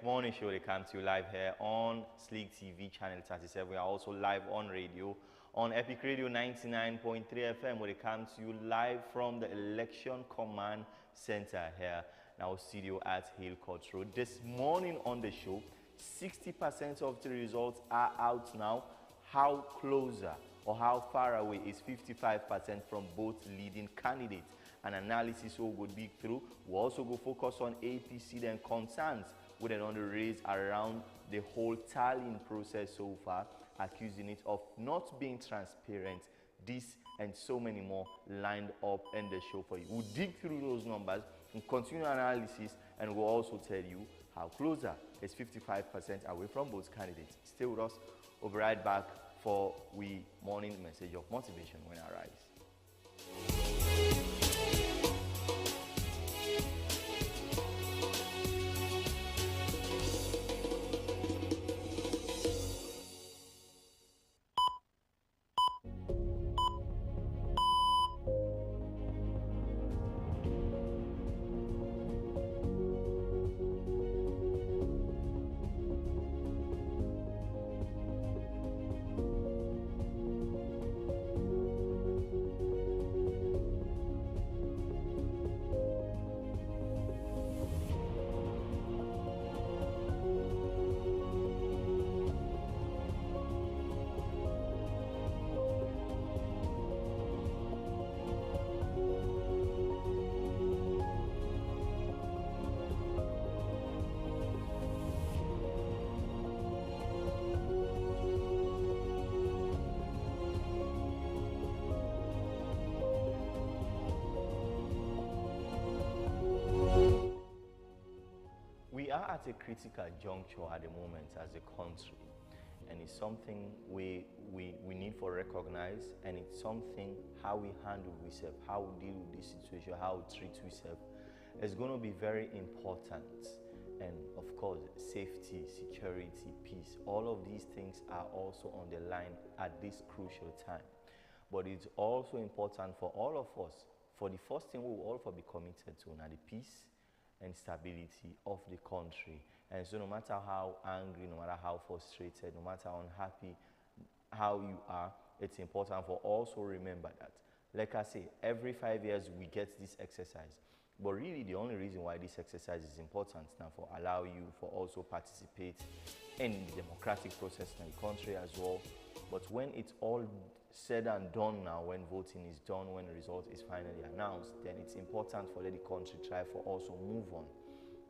morning show. They come to you live here on Slik TV channel 37. We are also live on radio on Epic Radio 99.3 FM, where they come to you live from the Election Command Center here in our studio at Hill Court Road. This morning on the show, 60% of the results are out now. How closer or how far away is 55% from both leading candidates? An analysis we'll go dig through. We'll also go focus on APC then concerns with an on the raise around the whole tallying process so far, accusing it of not being transparent. This and so many more lined up in the show for you. We'll dig through those numbers and continue analysis, and we'll also tell you how closer is 55% away from both candidates. Stay with us. We'll be right back for we morning message of motivation when I rise. We are at a critical juncture at the moment as a country, and it's something we need to recognize, and it's something how we handle ourselves, how we deal with this situation, how we treat ourselves is going to be very important. And of course, safety, security, peace, all of these things are also on the line at this crucial time. But it's also important for all of us, for the first thing we will all be committed to, now the peace and stability of the country. And so no matter how angry, no matter how frustrated, no matter how unhappy how you are, it's important for also remember that, like I say, every 5 years we get this exercise. But really the only reason why this exercise is important now for allow you for also participate in the democratic process in the country as well. But when it's all said and done now, when voting is done, when the result is finally announced, then it's important for the country try for also move on.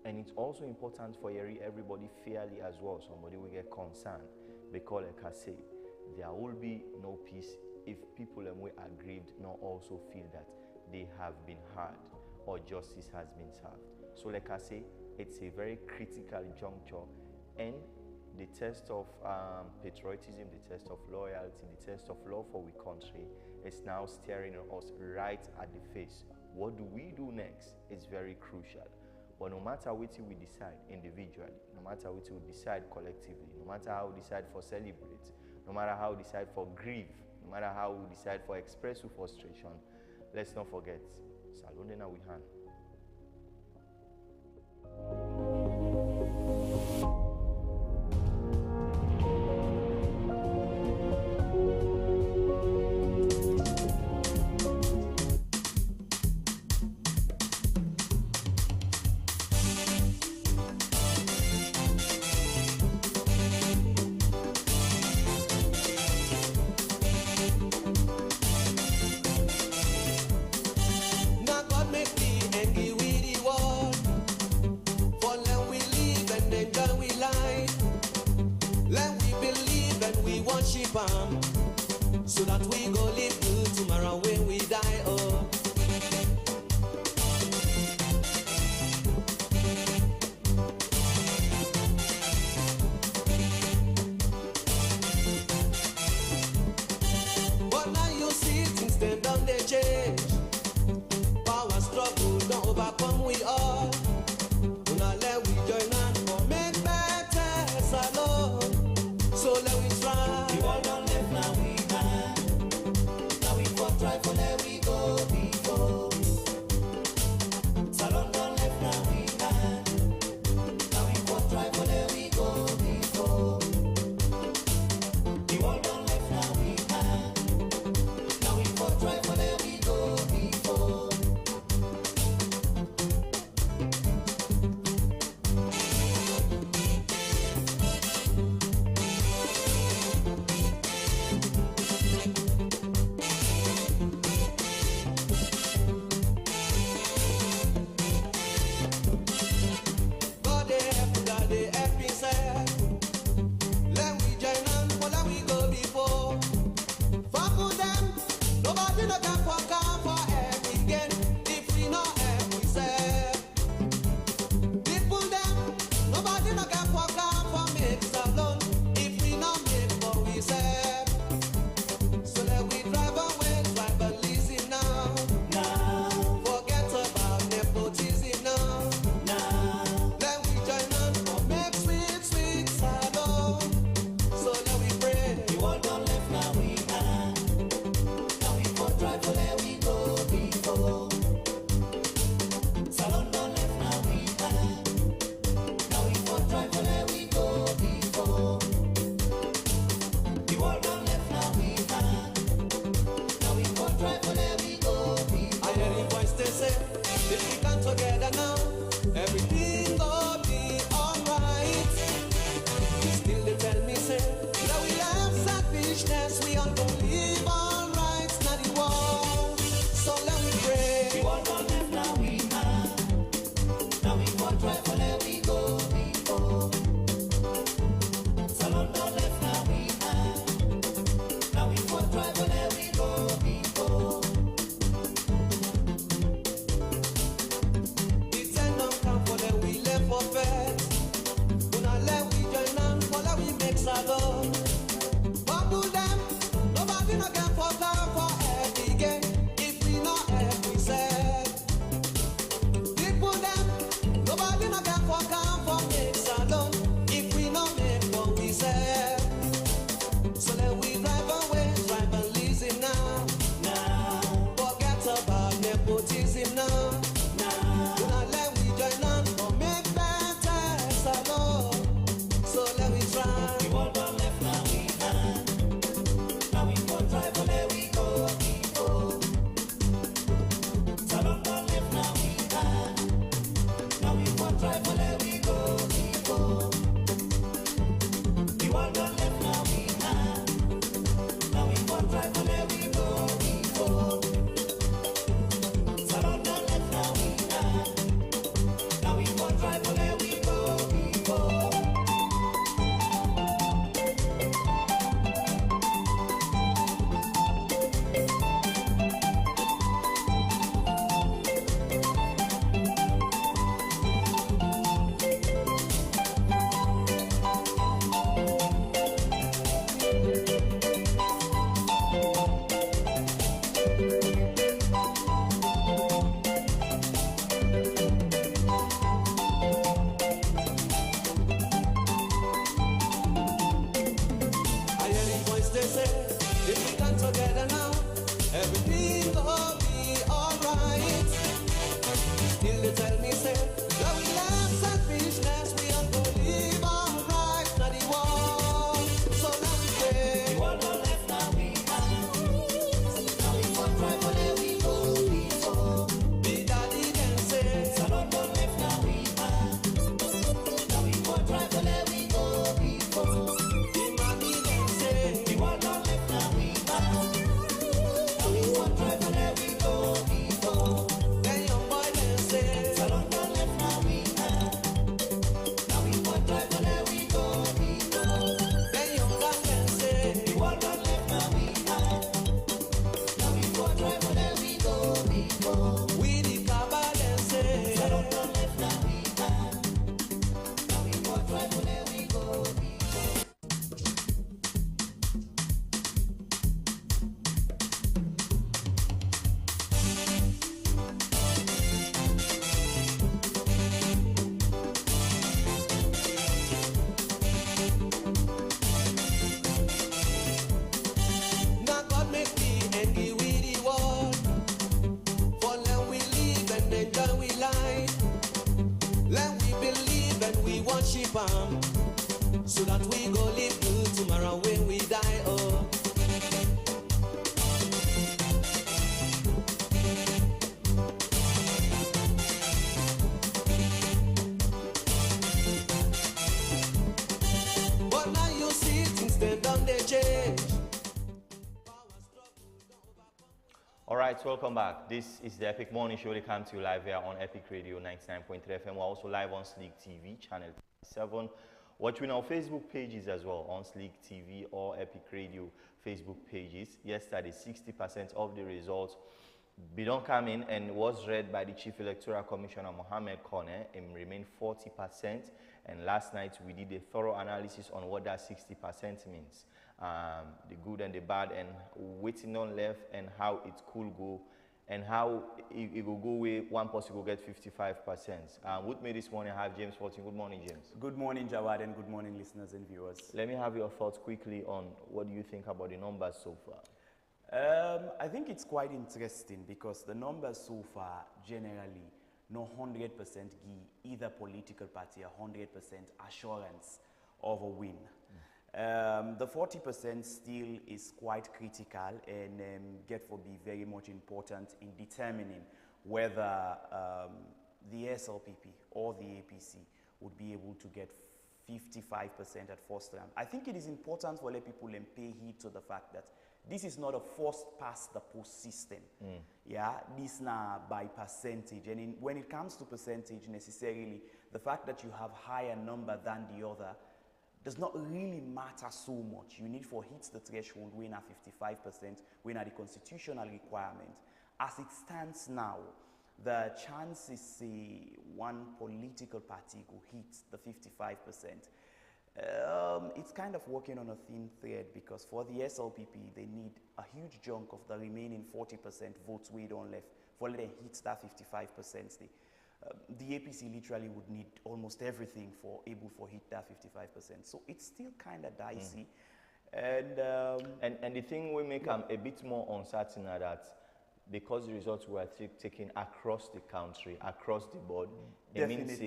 And it's also important for everybody fairly as well. Somebody will get concerned because, like I say, there will be no peace if people who are aggrieved not also feel that they have been heard or justice has been served. So like I say, it's a very critical juncture, and the test of patriotism, the test of loyalty, the test of love for our country is now staring at us right at the face. What do we do next is very crucial. But no matter what we decide individually, no matter what we decide collectively, no matter how we decide for celebrate, no matter how we decide for grieve, no matter how we decide for express frustration, let's not forget, Salonena we hand. So that we go live good tomorrow when we die. Oh. But now you see things them done they change. Power struggle don't overcome we all. Now let we join and for make better salon. So let we try. We all don't live now we can. Now we for try for let we go before. Salon don't live now we can. Now we for try for let so that we go live good tomorrow when we die. Oh. But now you see things they done they change. All right, welcome back. This is the Epic Morning Show. They come to you live here on Epic Radio 99.3 FM. We're also live on Slik TV, channel 7. Watching our Facebook pages as well, on Slik TV or Epic Radio Facebook pages. Yesterday, 60% of the results don't come in and was read by the Chief Electoral Commissioner, Mohammed Kone, and remained 40%. And last night, we did a thorough analysis on what that 60% means. The good and the bad, and waiting on left, and how it could go, and how it will go where one person will get 55%. With me this morning, I have James 14. Good morning, James. Good morning, Jawad, and good morning, listeners and viewers. Let me have your thoughts quickly on what do you think about the numbers so far? I think it's quite interesting because the numbers so far generally no 100% give either political party 100% assurance of a win. The 40% still is quite critical and get to be very much important in determining whether the SLPP or the APC would be able to get 55% at first round. I think it is important for let people pay heed to the fact that this is not a first past the post system. Yeah, this now by percentage. And when it comes to percentage, necessarily, the fact that you have higher number than the other does not really matter so much. You need for hit the threshold, win at 55%, win at the constitutional requirement. As it stands now, the chances one political party will hit the 55%. It's kind of working on a thin thread because for the SLPP, they need a huge chunk of the remaining 40% votes we don't left for them hit that 55%. The APC literally would need almost everything for able for hit that 55%. So it's still kind of dicey. And the thing we make a bit more uncertain are that because the results were taken across the country, across the board, it means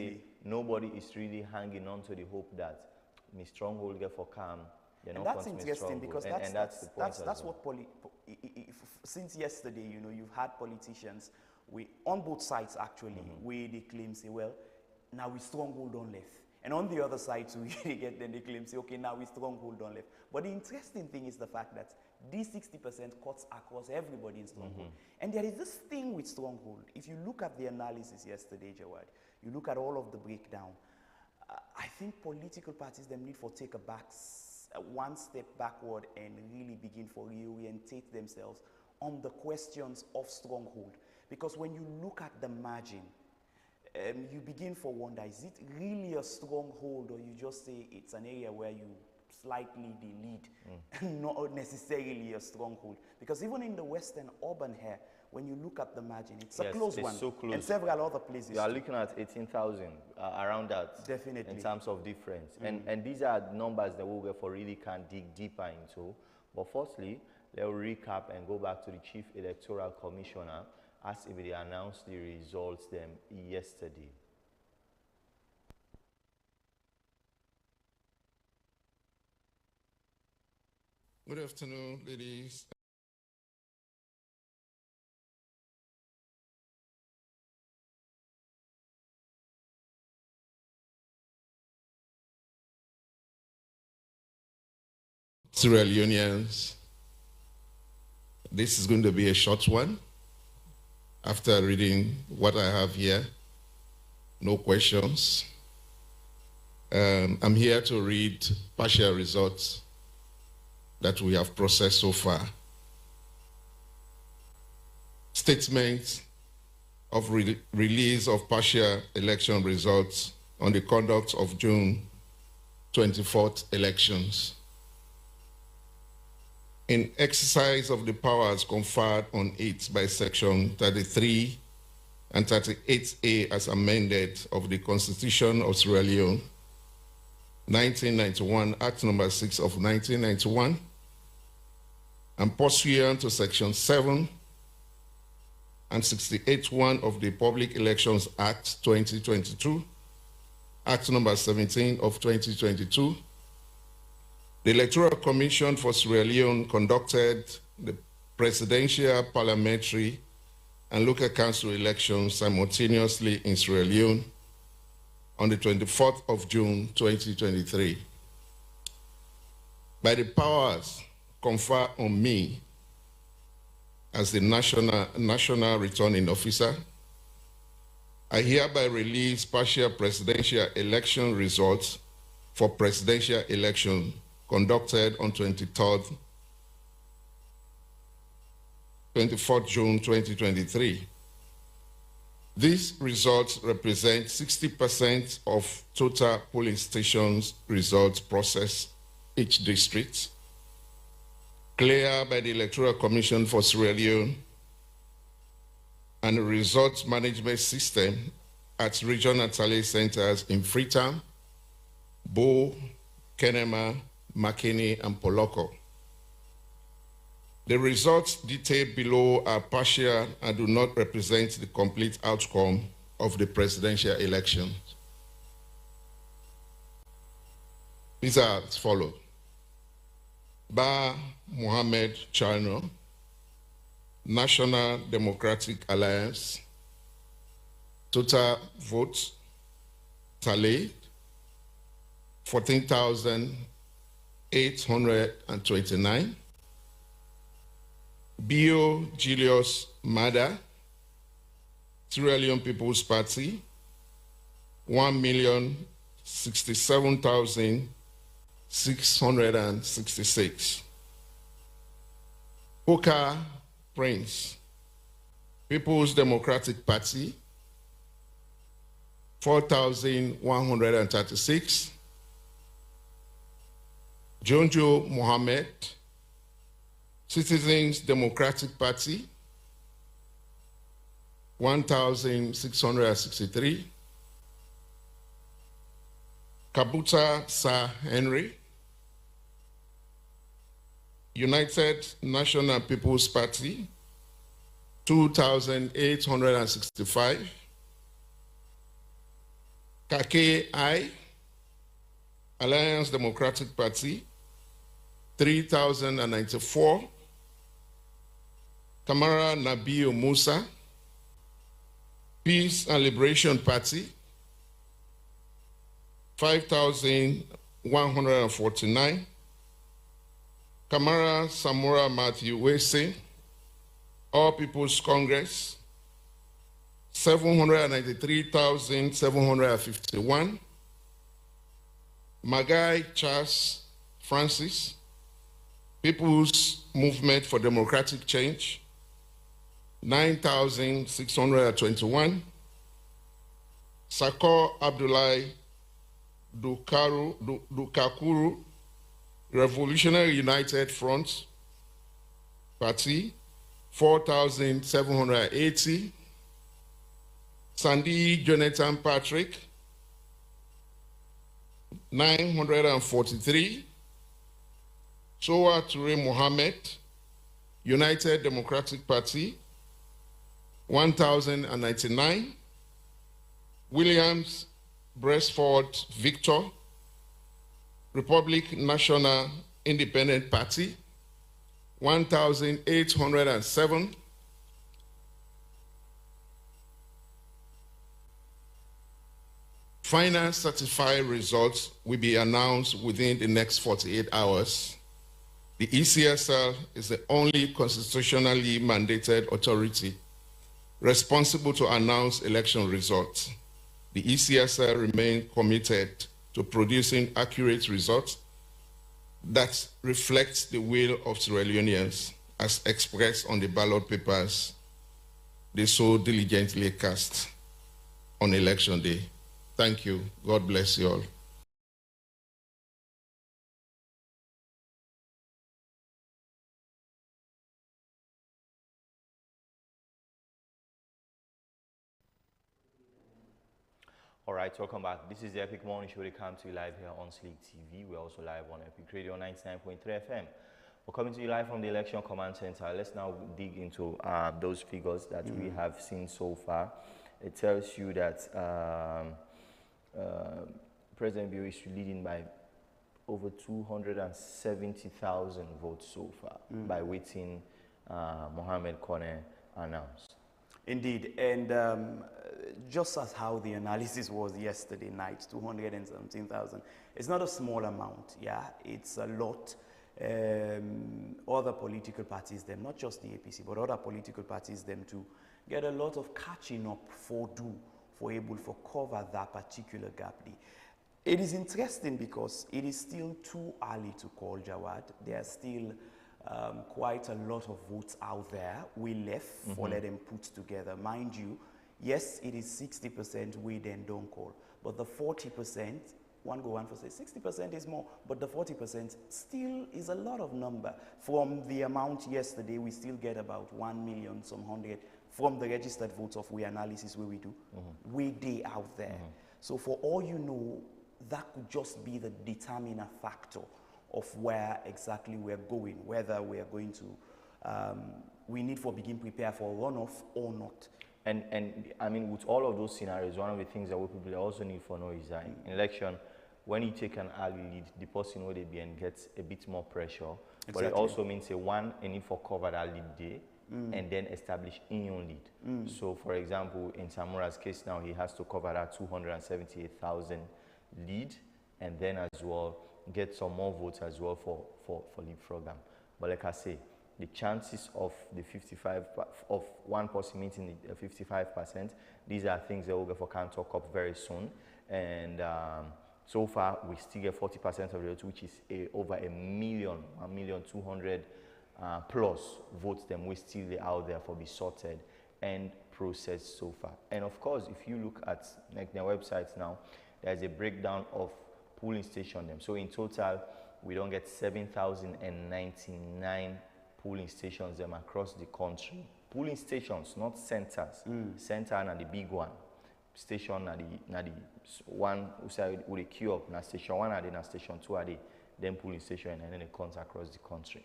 nobody is really hanging on to the hope that me stronghold get for calm. And that's interesting because that's what since yesterday, you know, you've had politicians on both sides actually, where they claim say, well, now we stronghold on left. And on the other side too, they claim say, okay, now we stronghold on left. But the interesting thing is the fact that these 60% cuts across everybody in stronghold. And there is this thing with stronghold. If you look at the analysis yesterday, Jawad, you look at all of the breakdown, I think political parties them need for take one step backward and really begin for reorientate themselves on the questions of stronghold. Because when you look at the margin, you begin for wonder, is it really a stronghold, or you just say it's an area where you slightly lead, not necessarily a stronghold? Because even in the western urban here, when you look at the margin, it's a close one. So close. And several other places. You are looking at 18,000, around that. Definitely. In terms of difference. And these are numbers that we for really can dig deeper into. But firstly, let's recap and go back to the Chief Electoral Commissioner as if they announced the results them yesterday. Good afternoon, ladies. Sierra Leoneans, this is going to be a short one. After reading what I have here, no questions. I'm here to read partial results that we have processed so far. Statement of release of partial election results on the conduct of June 24th elections. In exercise of the powers conferred on it by Section 33 and 38A as amended of the Constitution of Sierra Leone, 1991, Act Number 6 of 1991, and pursuant to Section 7 and 68(1) of the Public Elections Act 2022, Act Number 17 of 2022, The Electoral Commission for Sierra Leone conducted the presidential, parliamentary, and local council elections simultaneously in Sierra Leone on the 24th of June 2023. By the powers conferred on me as the National Returning Officer, I hereby release partial presidential election results for presidential election conducted on 24th June 2023. These results represent 60% of total polling stations results processed each district, cleared by the Electoral Commission for Sierra Leone, and the results management system at regional tally centers in Freetown, Bo, Kenema, Makeni, and Poloko. The results detailed below are partial and do not represent the complete outcome of the presidential election. These are as follows. Ba Mohammed Chano, National Democratic Alliance, total votes tallied 14,829. Bio Julius Mada, Sierra Leone People's Party, 1,067,666. Oka Prince, People's Democratic Party, 4,136. Jonjo Mohammed, Citizens Democratic Party, 1,663. Kabuta Sir Henry, United National People's Party, 2,865. Kake I, Alliance Democratic Party, 3,094. Kamara Nabiyo Musa, Peace and Liberation Party, 5,149. Kamara Samora Matthew Wese, All People's Congress, 793,751. Magai Charles Francis, People's Movement for Democratic Change, 9,621. Sako Abdullahi Dukakuru, Revolutionary United Front Party, 4,780. Sandy Jonathan Patrick, 943. Sowa Ture Mohammed, United Democratic Party, 1,099. Williams Bresford Victor, Republic National Independent Party, 1,807. Final certified results will be announced within the next 48 hours. The ECSL is the only constitutionally mandated authority responsible to announce election results. The ECSL remains committed to producing accurate results that reflect the will of Sierra Leoneans as expressed on the ballot papers they so diligently cast on election day. Thank you. God bless you all. All right, welcome back. This is the Epic Morning Show. They come to you live here on Slik TV. We're also live on Epic Radio 99.3 FM. We're coming to you live from the Election Command Center. Let's now dig into those figures that we have seen so far. It tells you that President Bio is leading by over 270,000 votes so far by waiting Mohammed Kone announced. Indeed, and just as how the analysis was yesterday night, 217,000, it's not a small amount, yeah, it's a lot. Other political parties, them, not just the APC, but other political parties, them to get a lot of catching up for able to cover that particular gap. It is interesting because it is still too early to call, Jawad. There are still quite a lot of votes out there we left for let them put together. Mind you, yes, it is 60% we then don't call, but the 40%, one go on for say 60% is more, but the 40% still is a lot of number. From the amount yesterday, we still get about 1 million some hundred from the registered votes of we analysis where we do, we day out there. So for all you know, that could just be the determining factor of where exactly we're going, whether we are going to, we need for begin prepare for runoff or not. And I mean, with all of those scenarios, one of the things that we people also need for know is that in election, when you take an early lead, the person where they be and gets a bit more pressure. Exactly. But it also means a need for cover that lead day and then establish in your lead. So for example, in Samura's case now, he has to cover that 278,000 lead and then as well get some more votes as well for lead program. But like I say, the chances of the 55 of one person meeting the 55%, these are things that we'll get for can talk up very soon. And so far we still get 40% of the votes, which is over 1,200,000 plus votes. Them we still out there for be sorted and processed so far. And of course, if you look at like their websites now, there's a breakdown of polling station them. So in total, we don't get 7,099 polling stations them across the country. Polling stations, not centers. Center are the big one. Station are the one who say with a queue up. Na station one are the na station two are the then polling station and then it comes across the country.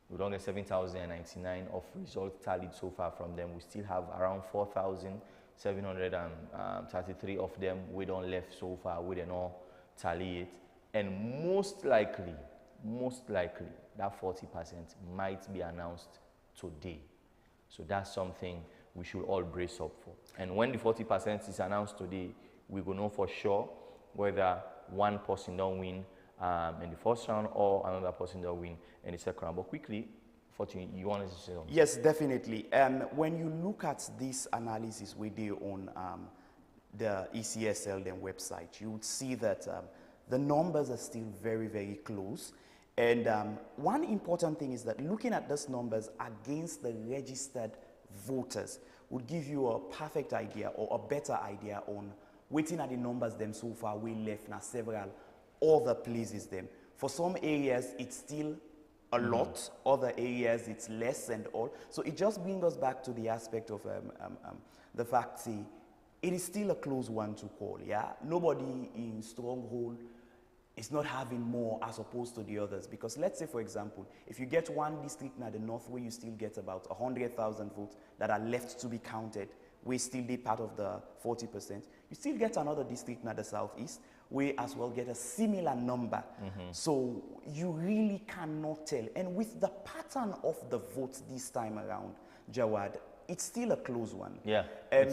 We don't get 7,099 of results tallied so far from them. We still have around 4,733 of them we don't left so far. We don't all tally it. And most likely, that 40% might be announced today. So that's something we should all brace up for. And when the 40% is announced today, we will know for sure whether one person don't win in the first round or another person don't win in the second round. But quickly, Fortune, you wanted to say something? Yes, definitely. When you look at this analysis we do on the ECSL website, you would see that the numbers are still very, very close. And one important thing is that looking at those numbers against the registered voters would give you a perfect idea or a better idea on waiting at the numbers them so far we left now several other places them. For some areas it's still a lot, other areas it's less and all. So it just brings us back to the aspect of the fact, see, it is still a close one to call, yeah? Nobody in Stronghold is not having more as opposed to the others. Because let's say, for example, if you get one district in the north where you still get about 100,000 votes that are left to be counted, we still be part of the 40%. You still get another district in the southeast, we as well get a similar number. So you really cannot tell. And with the pattern of the votes this time around, Jawad, it's still a close one. Yeah.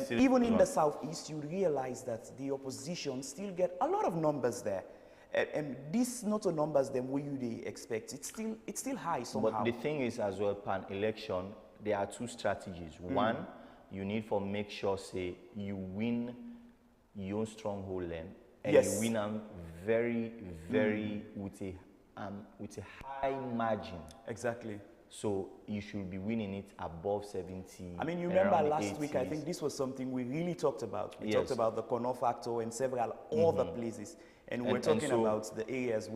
Even in the southeast, you realize that the opposition still get a lot of numbers there. And these not a numbers them where you expect. It's still high somehow. But the thing is as well, pan election, there are two strategies. One, you need for make sure say you win your stronghold land, and you win them very, very with a high margin. Exactly. So you should be winning it above 70. I mean, you remember last week, I think this was something we really talked about. We talked about the Kono factor and several other places. And we're talking about the areas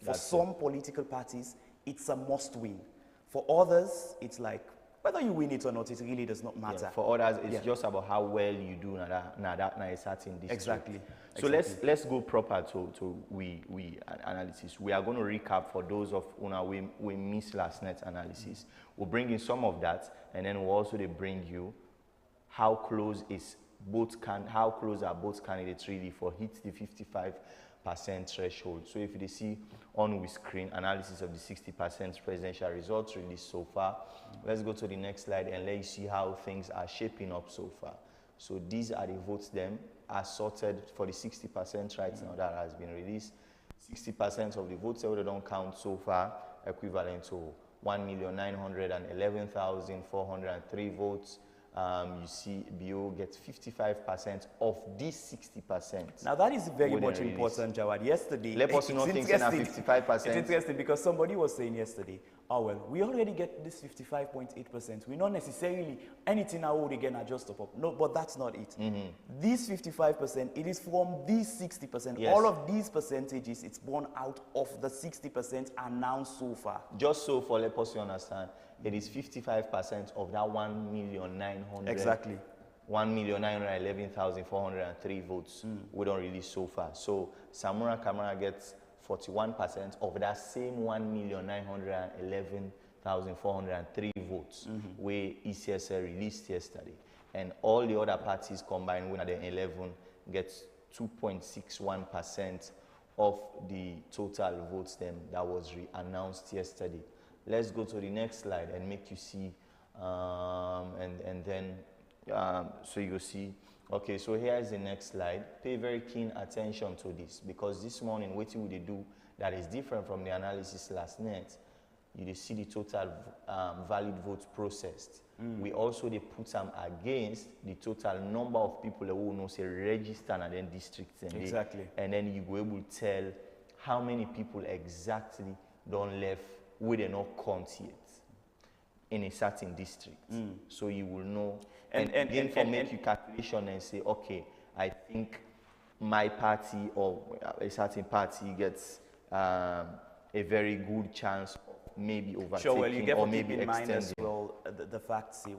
for some political parties, it's a must win. For others, it's like, whether you win it or not, it really does not matter. Yeah, for others, it's just about how well you do in a certain district. Exactly. So let's go proper to we analysis. We are going to recap for those of Una we missed last night's analysis. We'll bring in some of that, and then we'll also bring you how close are both candidates really for hit the 60% threshold. So if you see on with screen analysis of the 60% presidential results released so far, let's go to the next slide and let you see how things are shaping up so far. So these are the votes them are sorted for the 60% right now that has been released. 60% of the votes that we don't count so far, equivalent to 1,911,403 votes. You see BO gets 55% of these 60%. Now that is very within much important, Jawad. Yesterday, Let us know things in 55%. It's interesting because somebody was saying yesterday, oh well, we already get this 55.8%. We not necessarily anything I would again adjust top up. No, but that's not it. This 55%, it is from these 60%. Yes. All of these percentages, it's born out of the 60% announced so far. Just so for let us understand, it is 55% of that 1,900,000. Exactly. 1,911,403 votes we don't release so far. So Samura Kamara gets 41% of that same 1,911,403 votes where ECSL released yesterday. And all the other parties combined with the 11 gets 2.61% of the total votes them that was announced yesterday. Let's go to the next slide and make you see, and then so you see. Okay, so here is the next slide. Pay very keen attention to this because this morning, what we do that is different from the analysis last night, you see the total valid votes processed. We also they put some against the total number of people who know say register and then districts and Exactly. and then you will able to tell how many people exactly don't left where they not count yet in a certain district. So you will know and make your calculation and say, okay, I think my party or a certain party gets a very good chance of maybe overtaking Sure, well, you get or to keep maybe in mind as extending. well the fact, say,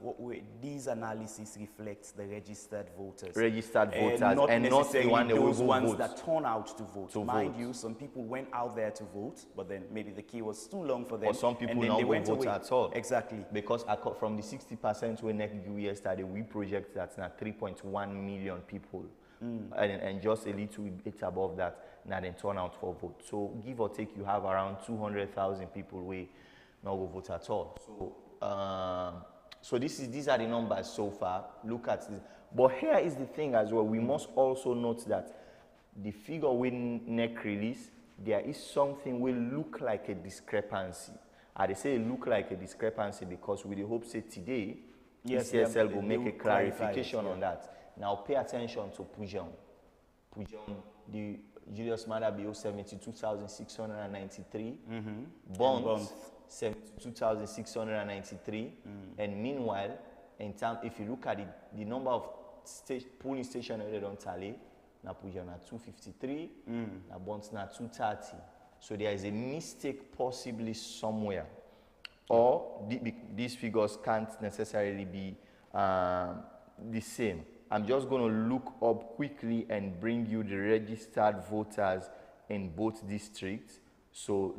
these analysis reflects the registered voters. Registered voters not and not the necessarily one that will those go ones vote. that turn out to vote. To Mind vote. you, some people went out there to vote, but then maybe the queue was too long for them. Or some people and then now they go went vote away. at all. Exactly. Because from the 60% we next do yesterday, we project that now 3.1 million people. And just a little bit above that, now then turn out for vote. So give or take, you have around 200,000 people who not go vote at all. So these are the numbers so far. Look at this. But here is the thing as well. We must also note that the figure we neck release, there is something will look like a discrepancy. I say look like a discrepancy because we hope say today, Yes, ECSL they will make will a clarify it, clarification on that. Now pay attention to Pujan. The Julius Maada BO 72,693. Bond 72,693. And meanwhile, if you look at the number of polling stations that don't tally, now Pujan na 253, now Bonds na 230. So there is a mistake possibly somewhere. Or these figures can't necessarily be the same. I'm just going to look up quickly and bring you the registered voters in both districts. So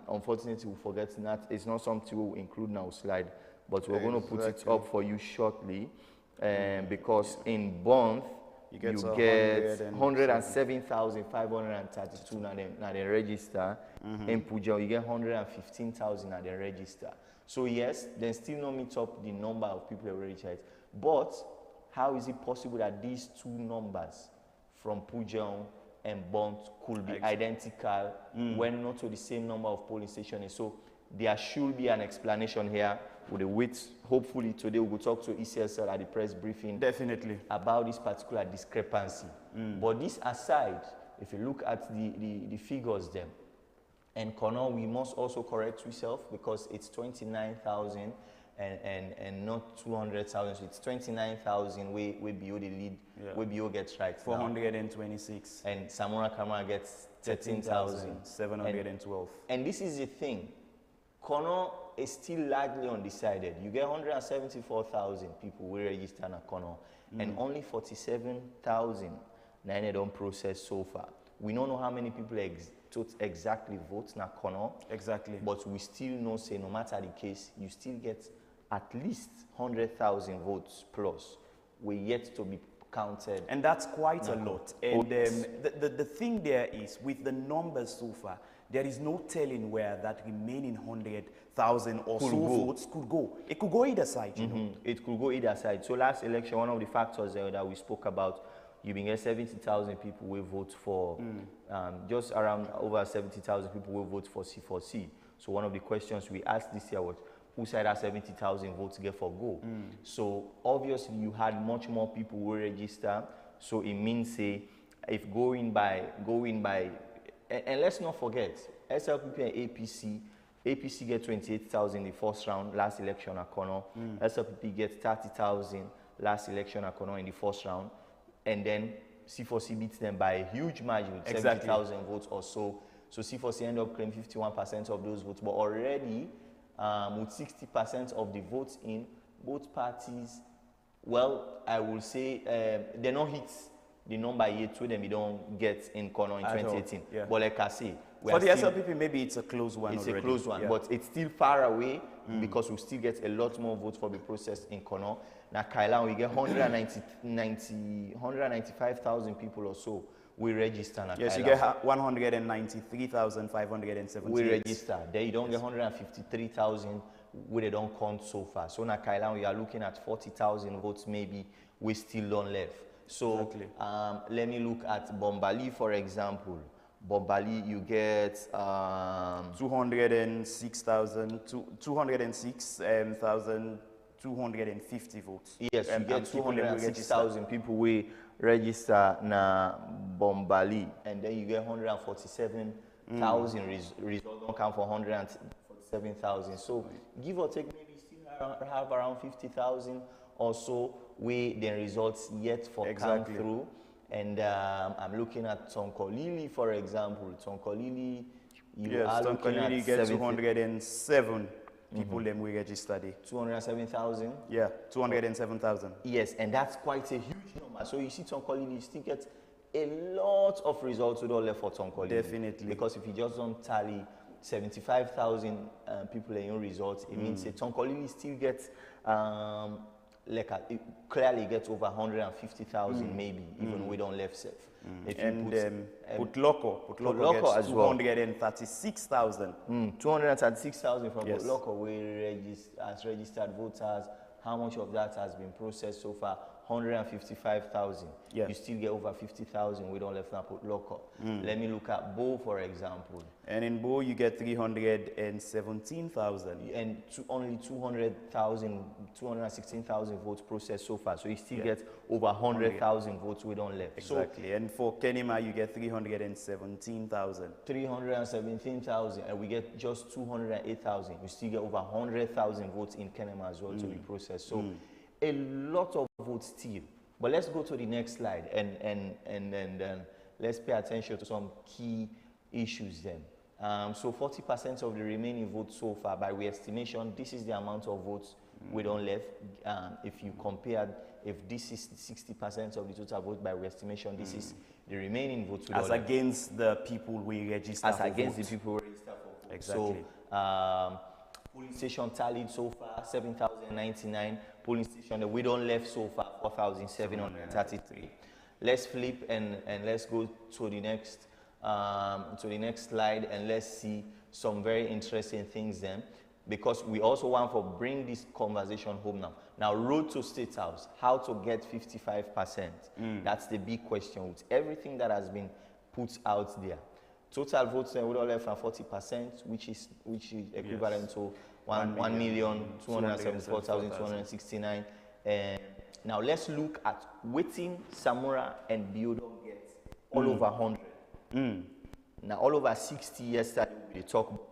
unfortunately, we forget that it's not something we'll include now slide, but we're going to put it up for you shortly. Because in Bond, you get 107,532 now they register. In Puja, you get 115,000 now they register. So yes, then still not meet up the number of people that registered. But how is it possible that these two numbers from Puja and Bond could be identical when not to the same number of polling stations? So there should be an explanation here. With the wait, hopefully today we'll talk to ECSL at the press briefing. Definitely. About this particular discrepancy. But this aside, if you look at the figures then, and Connor, we must also correct ourselves because it's 29,000 and not 200,000. So it's 29,000 we BO the lead, we BO gets right 426. And Samura Kamara gets 13,712. And this is the thing. Connor is still largely undecided. You get 174,000 people will register in Connor, and only 47,000 don't process so far. We don't know how many people exactly vote in Connor. Exactly. But we still know, say, no matter the case, you still get at least 100,000 votes plus. We're yet to be counted. And that's quite a lot. And the thing there is, with the numbers so far, there is no telling where that remaining 100,000 or so votes could go. It could go either side, you know. It could go either side. So last election, one of the factors that we spoke about, you been get 70,000 people will vote for, just around over 70,000 people will vote for C4C. So one of the questions we asked this year was, who said that 70,000 votes get for go? So obviously you had much more people who register. So it means, say, if going by, and let's not forget, SLPP and APC get 28,000 in the first round, last election at Kono. SLPP get 30,000 last election at Kono in the first round. And then C4C beats them by a huge margin with 70,000 votes or so. So C4C end up claiming 51% of those votes. But already, with 60% of the votes in, both parties, well, I will say they're not hit the number yet to them, we don't get in Kono in 2018. Yeah. But like I say, for the SLPP, maybe it's a close one it's already. a close one, but it's still far away because we still get a lot more votes for the process in Kono. Now, Kailan, we get 195,000 people or so we register. Yes, you get 193,578. We register. There you don't get 153,000 where they don't count so far. So now, Kailan, we are looking at 40,000 votes maybe we still don't left. So let me look at Bombali, for example. Bombali, you get 206,250 votes. Yes, you get 206,000 people we register na Bombali, and then you get 147,000 results don't count for 147,000. So give or take, maybe still have around 50,000 or so we the results yet for come through. And I'm looking at Tonkolili, for example. Tonkolili, you are looking at Tonkolili gets 207 people them we registered. 207,000? Yeah, 207,000. Yes, and that's quite a huge number. So you see Tonkolili, you still get a lot of results with all left for Tonkolili. Definitely. Because if you just don't tally 75,000 people in your results, it means that Tonkolili still gets it clearly gets over 150,000 maybe, even we don't left safe. And Putloko gets as well. 236,000. 236,000 from Putloko as registered voters. How much of that has been processed so far? 155,000. Yeah. You still get over 50,000 we don't left now Putloko. Let me look at Bo, for example. And in Bo you get 317,000. And only 216,000 votes processed so far. So you still get over 100,000 votes we don't left. Exactly. So, and for Kenema you get 317,000. 317,000, and we get just 208,000. You still get over 100,000 votes in Kenema as well to be processed. So a lot of votes still. But let's go to the next slide and let's pay attention to some key issues then. So 40% of the remaining votes so far, by we estimation, this is the amount of votes we don't left. If you compare, if this is 60% of the total vote by we estimation, this is the remaining votes we don't left. As against the people we register As against the people we register for vote. Exactly. So polling station tallied so far 7,099. Polling station that we don't left so far 4,733. Let's flip and let's go to the next slide, and let's see some very interesting things then, because we also want to bring this conversation home now. Now, road to State House, how to get 55%? That's the big question with everything that has been put out there. Total votes we don't left at 40%, which is equivalent to 1,274,269. And now let's look at waiting Samura and Biodo get all over 100. Now all over 60 yesterday we talk about.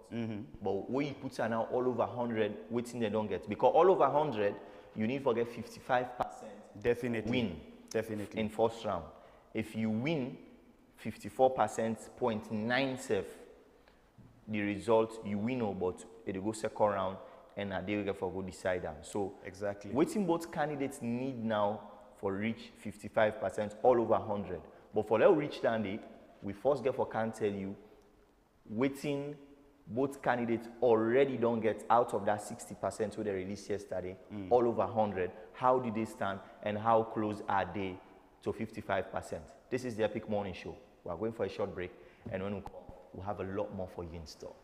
But when you put now all over 100, waiting they don't get. Because all over 100, you need to get 55% Definitely. win. Definitely. In first round. If you win 54%, 0.97, the result you win, but it go second round and they will for go decide them. So exactly. Waiting both candidates need now for reach 55% all over 100. But for let reach down there, we first get for can't tell you waiting both candidates already don't get out of that 60% who they released yesterday, all over 100. How did they stand and how close are they to 55%. This is the Epic Morning Show. We are going for a short break, and when we come, we'll have a lot more for you in store.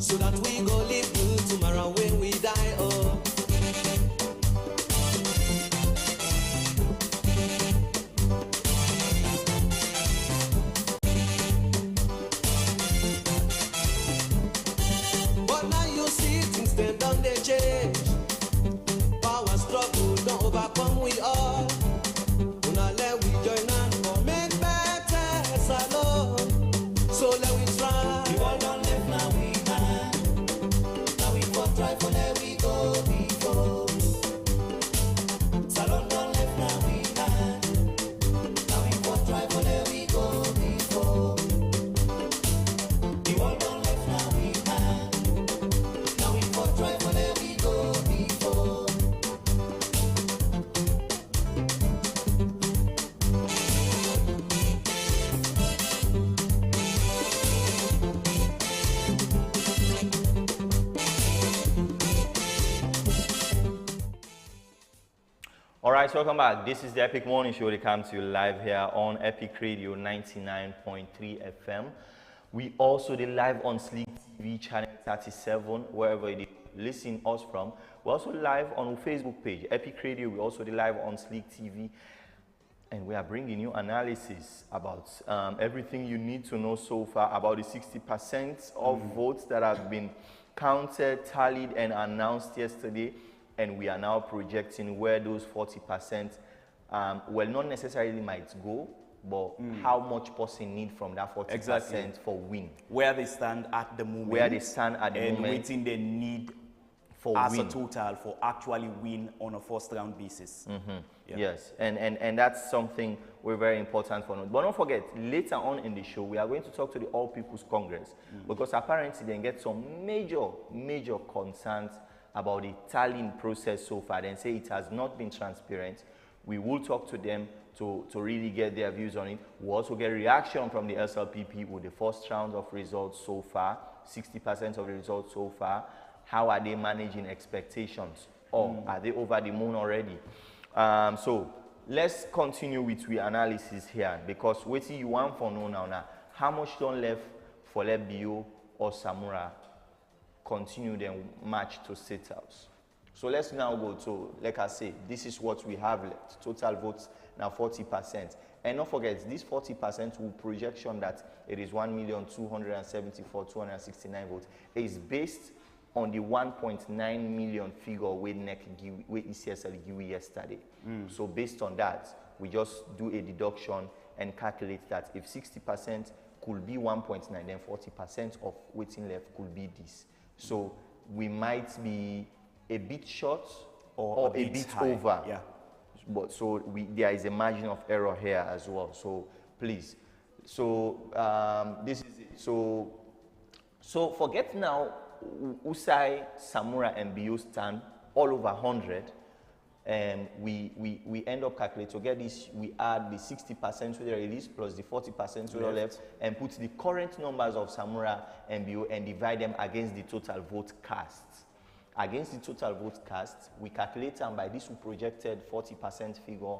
So that we go live good tomorrow when we die. Oh, but now you see things them done they change. Power struggle don't overcome we all. Una let we join and for make better salon. So let we try. You all don't live now we can. Now we for try for let we go before. Salon don't live now we can. Now we for try for let we go before. You all don't live now we can. Now we for try for let we go before. All right, welcome back. This is the Epic Morning Show. They come to you live here on Epic Radio 99.3 FM. We also do live on Slik TV channel 37, wherever you listen us from. We're also live on our Facebook page, Epic Radio. We also do live on Slik TV. And we are bringing you analysis about everything you need to know so far about the 60% of votes that have been counted, tallied, and announced yesterday. And we are now projecting where those 40%, well, not necessarily might go, but how much person need from that 40% Exactly. for win. Where they stand at the moment. Where they stand at the and moment waiting they need for as win. a total for actually win on a first round basis. Yeah. Yes, and that's something we're very important for. But don't forget, later on in the show, we are going to talk to the All People's Congress because apparently they get some major concerns about the tallying process so far and say it has not been transparent. We will talk to them to really get their views on it. We'll also get reaction from the SLPP with the first round of results so far, 60% of the results so far. How are they managing expectations? Or are they over the moon already? So let's continue with the analysis here because what you want for now, how much don't left for Lebio or Samura continue their march to State House. So let's now go to, like I say, this is what we have left. Total votes now 40%. And don't forget, this 40% will projection that it is 1,274,269 votes. It is based on the 1.9 million figure we ECSL give yesterday. So based on that, we just do a deduction and calculate that if 60% could be 1.9, then 40% of waiting left could be this. So we might be a bit short or a bit high. over. Yeah. But so there is a margin of error here as well. So please. So this is it. So forget now Usai, Samura, and Bio stand all over 100. we end up calculating. To get this, we add the 60% with the release plus the 40% with the left, and put the current numbers of Samura and BO and divide them against the total vote cast. Against the total vote cast, we calculate, and by this we projected 40% figure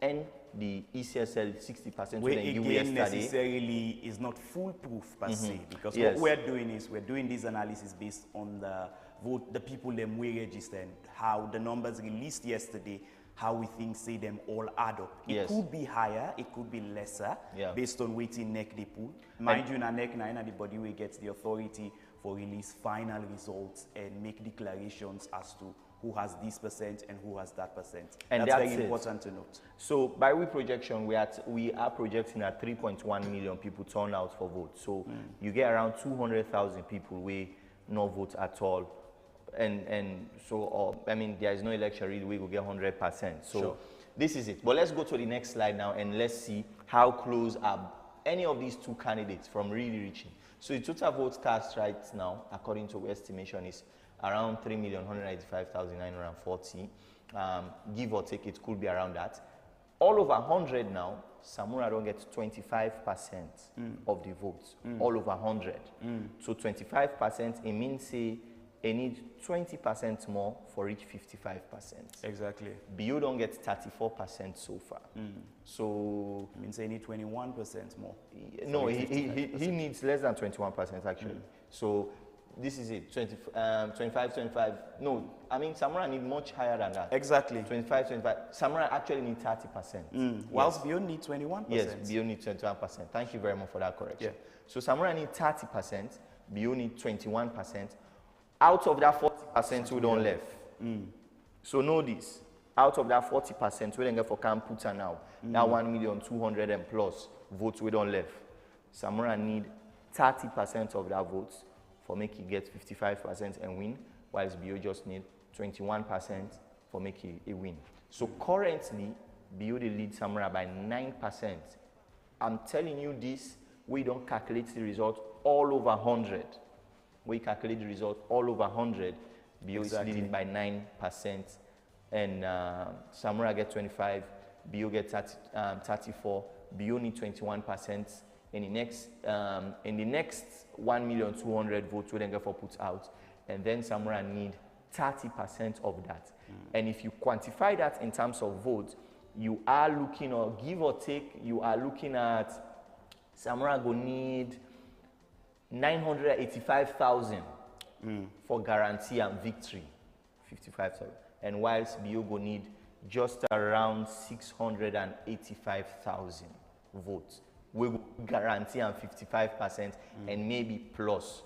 and the ECSL 60%. Which again necessarily is not foolproof per se, because what we're doing is we're doing this analysis based on the vote, the people them we registered, how the numbers released yesterday, how we think say them all add up. It could be higher, it could be lesser, based on waiting neck they pull. Mind you, in a neck nine, the body will get the authority for release final results and make declarations as to who has this percent and who has that percent. And that's very important to note. So by we projection, we are projecting at 3.1 million people turn out for vote. So you get around 200,000 people we no vote at all. And so, I mean, there is no election really, we will get 100%. So this is it. But let's go to the next slide now and let's see how close are any of these two candidates from really reaching. So the total votes cast right now, according to estimation, is around 3,195,940. Give or take, it could be around that. All over 100 now, Samura don't get 25% of the votes. All over 100. So 25%, it means say, they need 20% more for each 55%. Exactly. BO don't get 34% so far. So it means they need 21% more. No, he needs less than 21% actually. So this is it. 25. No, I mean Samura need much higher than that. Exactly. 25. Samura actually need 30%. Whilst BO need 21%. Yes, BO need 21%. Thank you very much for that correction. So Samura need 30%. BO need 21%. Out of that 40% we don't left. So know this. Out of that 40% we don't get for Kamputa now. That 1,200,000 and plus votes we don't left. Samura need 30% of that votes for make it get 55% and win, whilst BO just need 21% for make it a win. So currently, BO they lead Samura by 9%. I'm telling you this, we don't calculate the result all over 100. We calculate the result all over 100. BO is leading by 9%, and Samura get 25, BO get 34, BO need 21%. In the next 1,200,000 votes we then get for put out, and then Samura need 30% of that. And if you quantify that in terms of votes, you are looking, or give or take, you are looking at Samura go need 985,000 for guarantee and victory, 55,000. And whilst BO go need just around 685,000 votes. We will guarantee and 55% and maybe plus,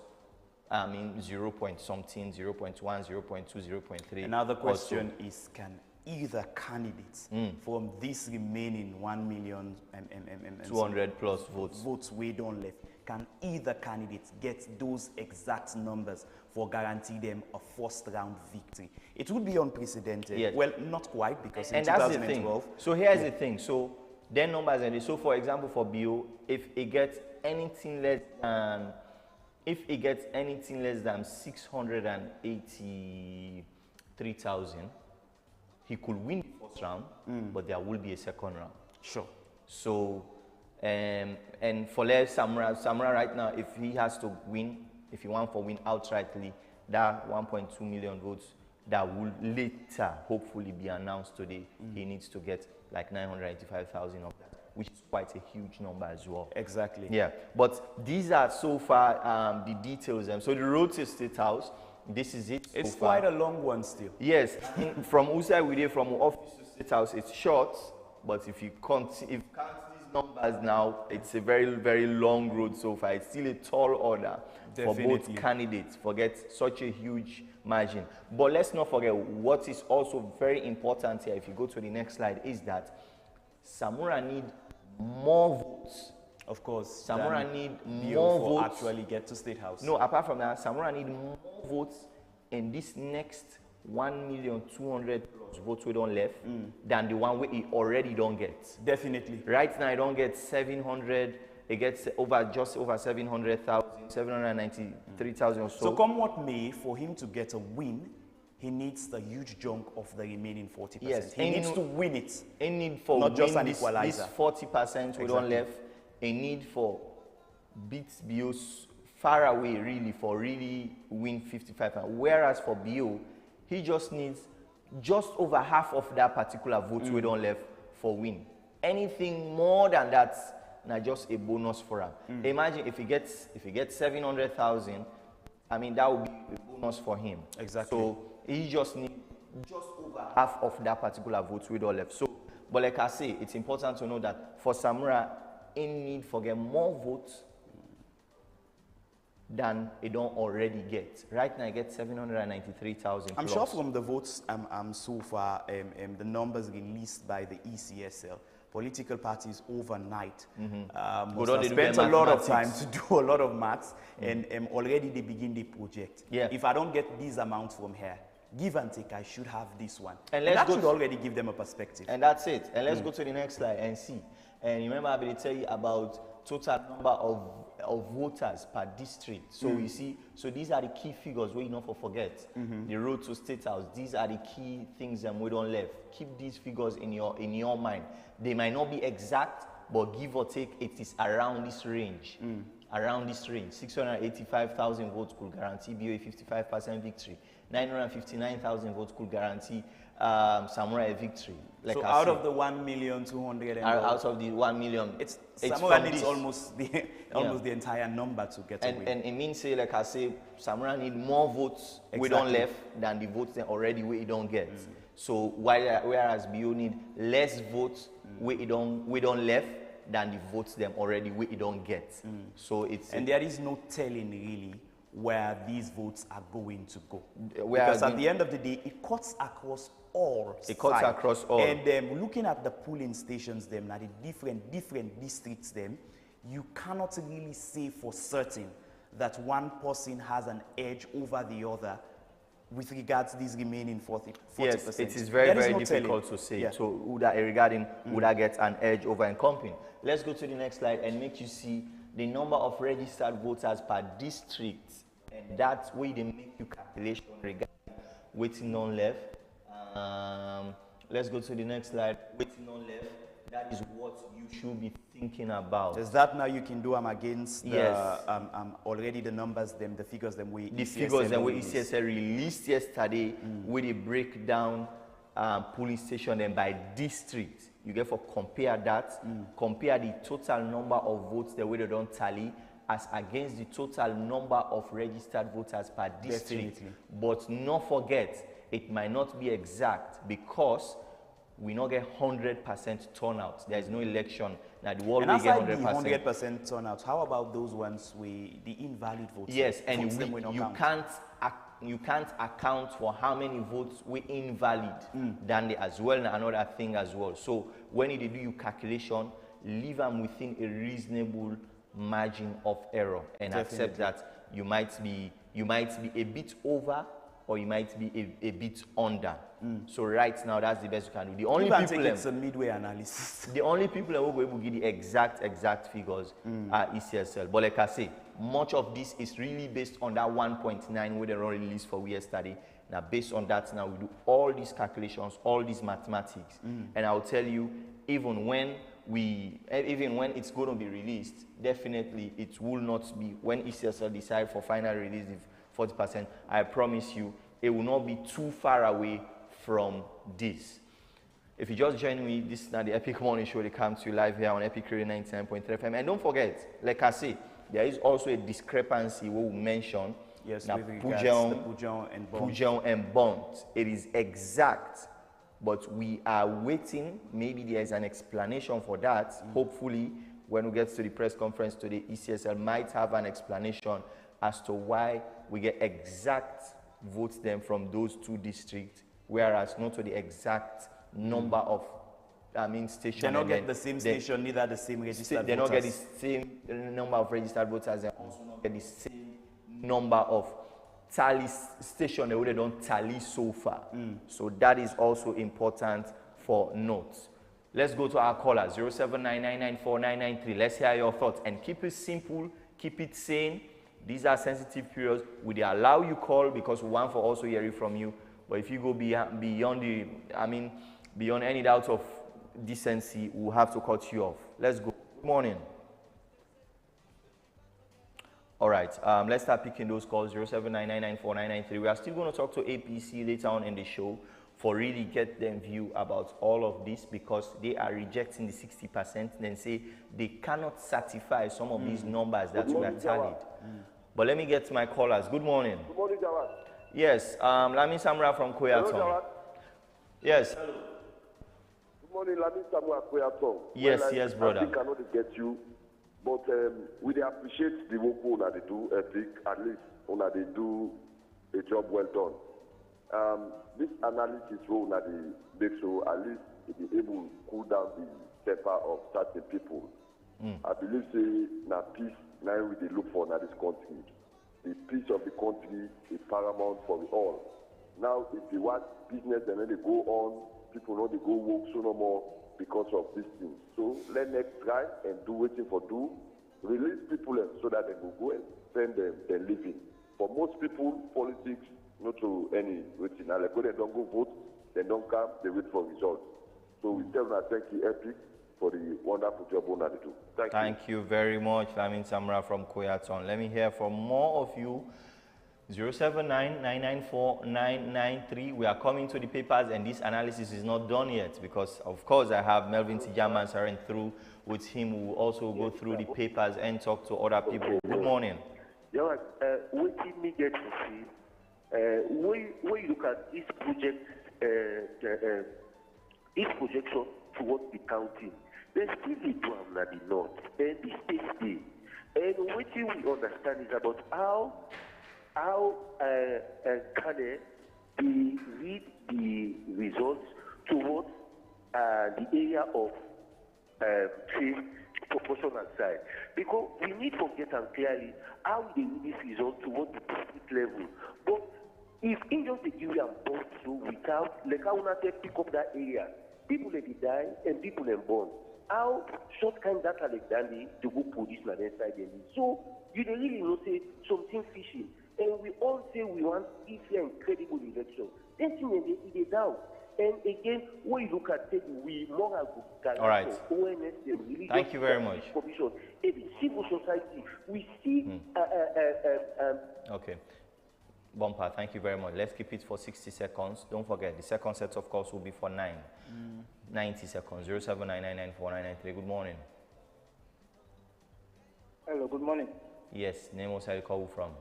I mean 0 point something, 0.1, 0.2, 0.3. Another question is, can either candidates from this remaining 1,200,000 plus votes we don't left, can either candidates get those exact numbers for guarantee them a first round victory? It would be unprecedented. Yes. Well, not quite, because in and 2012. That's the thing. So here's the thing. So their numbers and so for example for BO, if it gets anything less than 683,000, he could win the first round, but there will be a second round. Sure. So and for Samura right now, if he has to win, if he wants to win outrightly, that 1.2 million votes that will later hopefully be announced today, he needs to get like 985,000 of that, which is quite a huge number as well. Exactly. Yeah, but these are so far the details. So the road to State House, this is it. It's so quite far. a long one still. Yes, from Usai Wide, from office to State House, it's short, but if you count these numbers now, it's a very, very long road so far. It's still a tall order for both candidates. Forget such a huge margin. But let's not forget what is also very important here, if you go to the next slide, is that Samura need more votes. Of course. Samura need more votes. Actually get to State House. No, apart from that, Samura need more votes in this next 1,200,000 plus votes we don't left than the one we already don't get. Definitely. Right now, I don't get 700. It gets just over 700,000, 793,000 or so. So come what may, for him to get a win, he needs the huge chunk of the remaining 40%. Yes, he needs to win it. A need for not just an this equalizer. 40% we don't left. A need for beat BO far away really for really win 55. Whereas for BO, he just needs just over half of that particular vote we don't left for win. Anything more than that, now just a bonus for him. Imagine if he gets 700,000, I mean that would be a bonus for him. Exactly. So he just needs just over half of that particular vote we don't left. So, but like I say, it's important to know that for Samura, he need for get more votes than he don't already get. Right now, I get 793,000. I'm sure from the votes so far, the numbers released by the ECSL, political parties overnight must have spent a lot of time to do a lot of maths, and already they begin the project. Yeah. If I don't get these amounts from here, give and take, I should have this one. And that should already give them a perspective. And that's it. And let's go to the next slide and see. And remember, I will tell you about total number of voters per district. So you see, so these are the key figures we not forget. The road to State House, these are the key things that we don't left. Keep these figures in your mind. They might not be exact, but give or take, it is around this range. Around this range. 685,000 votes could guarantee BOA 55% victory. 959,000 votes could guarantee Samurai a victory. Like so I out said, of the 1,200,000, out of the 1 million, it's from Samurai needs this. almost the entire number to get away. And it means say, like I say, Samurai need more votes we don't left than the votes that already we don't get. So whereas BO need less votes we don't left than the votes them already we don't get. So it's there is no telling really where these votes are going to go. Where Because at the end of the day, it cuts across all It cuts across all. And looking at the polling stations, them, at the different districts, them, you cannot really say for certain that one person has an edge over the other with regards to these remaining 40%. Yes, it is very, very difficult to say. Yeah. So would that get an edge over incumbent? Let's go to the next slide and make you see the number of registered voters per district. And that's where they make you calculation regarding waiting on left. Let's go to the next slide. Waiting on left. That is what you should be thinking about. Is that now you can do against Yes. already the numbers, the figures we ECSL released yesterday with a breakdown polling station and by district. You get for compare that, compare the total number of votes the way they don't tally as against the total number of registered voters per district. Definitely. But not forget, it might not be exact because we not get 100% turnout. There is no election. Now the world will get 100%. 100% turnout, how about those ones the invalid votes? Yes, and Votes them we don't count. you can't account for how many votes we invalid than the as well, and another thing as well. So when you do your calculation, leave them within a reasonable margin of error and accept that you might be a bit over or you might be a bit under. So right now that's the best you can do. The only people it's a midway analysis. The only people that will be able to give the exact figures are ECSL. But like I say, much of this is really based on that 1.9 where they already released for yesterday. Now based on that, now we do all these calculations, all these mathematics, and I'll tell you, even when it's going to be released, definitely it will not be when ECSL decide for final release the 40%. I promise you, it will not be too far away from this. If you just join me, this is now the Epic Morning Show. They come to you live here on Epic Radio 99.3 FM. And don't forget, like I say, there is also a discrepancy we will mention. Yes, now, with regards to Pujon and Bond. Pujon and Bond. It is exact, but we are waiting. Maybe there is an explanation for that. Hopefully, when we get to the press conference today, ECSL might have an explanation as to why we get exact votes then from those two districts, whereas not to the exact number of stations. They don't get the same station, neither the same registered voters. They don't get the same number of registered voters, and also not get the same number of tally stations that they don't tally so far. So that is also important for notes. Let's go to our caller, 0799949993. Let's hear your thoughts and keep it simple, keep it sane. These are sensitive periods. We allow you call because we want for also hearing from you. But if you go beyond beyond any doubt of decency, we'll have to cut you off. Let's go. Good morning. All right, let's start picking those calls, 079994993. We are still going to talk to APC later on in the show for really get them view about all of this, because they are rejecting the 60%, then say they cannot certify some of these numbers that we are tallied. But let me get to my callers. Good morning. Good morning, Jawad. Yes, Lami Samra from Koyaton. Hello, Jawad. Yes. Good morning, Lami Samra Koyaton. Yes, well, yes, brother. I think I know to get you, but we dey appreciate the work una they do, Epic. At least una they do a job well done. This analysis role una they make so at least it be able to cool down the temper of certain people. I believe say na peace now we dey look for in this country. The peace of the country is paramount for we all. Now, if you want business and then they go on, people know they go work so no more because of this thing. So let next try and do waiting for do. Release people so that they will go and spend their living. For most people, politics not to any waiting. Now, like when they don't go vote, they don't come, they wait for results. So we tell them thank you, Epic, for the wonderful job on that do. Thank you very much, Lamin Samra from Koyaton. Let me hear from more of you. 079994993. We are coming to the papers, and this analysis is not done yet because, of course, I have Melvin Tijaman Saren through with him. We will also go through the papers and talk to other people. Good morning. Yeah, what did me get to see? When you look at this project, this projection towards the county, there's still the drum at the north and the state state. And what we understand is about how can they read the results towards the area of say proportional side, because we need to get them clearly how they read this result towards the district level. But if in just the area born through without like how not pick up that area, people they die and people they born. How short kind data like that to go produce on the inside them. So you don't really know say something fishy. And we all say we want this incredible election. Then they down. And again, when you look at it, we more all right. ONS, really thank you very much. Commission. Even civil society, we see. Okay. Bumper, thank you very much. Let's keep it for 60 seconds. Don't forget, the second set of calls will be for 90 seconds. 079994993. Good morning. Hello, good morning. Yes, name was I call from?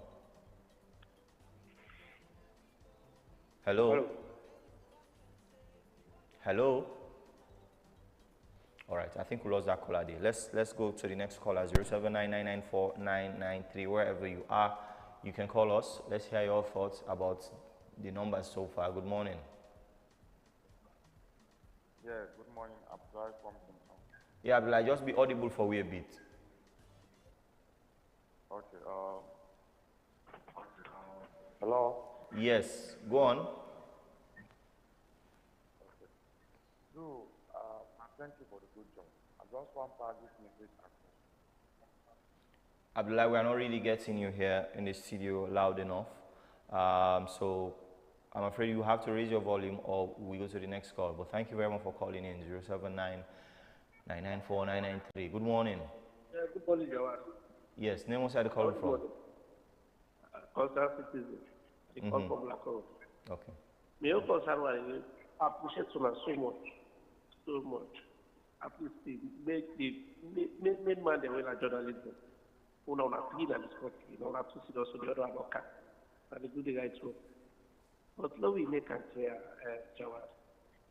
Hello? Hello. Hello? All right, I think we lost that caller there. Let's go to the next caller, 079994993. Wherever you are, you can call us. Let's hear your thoughts about the numbers so far. Good morning. Yeah, good morning. Abdullah from Kingston. Yeah, Abdullah, just be audible for we a bit. Okay. Hello. Yes, go on. Okay. So, thank you for the good job. I just want to pass this message across. Abdullah, we are not really getting you here in the studio loud enough. So I'm afraid you have to raise your volume or we go to the next call. But thank you very much for calling in, 079994993. Good morning. Yeah, good morning, Jawad. Yes, name was I calling from? Concerned citizen. I call from Blackrock. Okay. Me also appreciate so much. At least the main man they will journalism. Who now not clean at this country, you know, not to see also the other advocate and they do the right work. But now we make it clear, Jawad.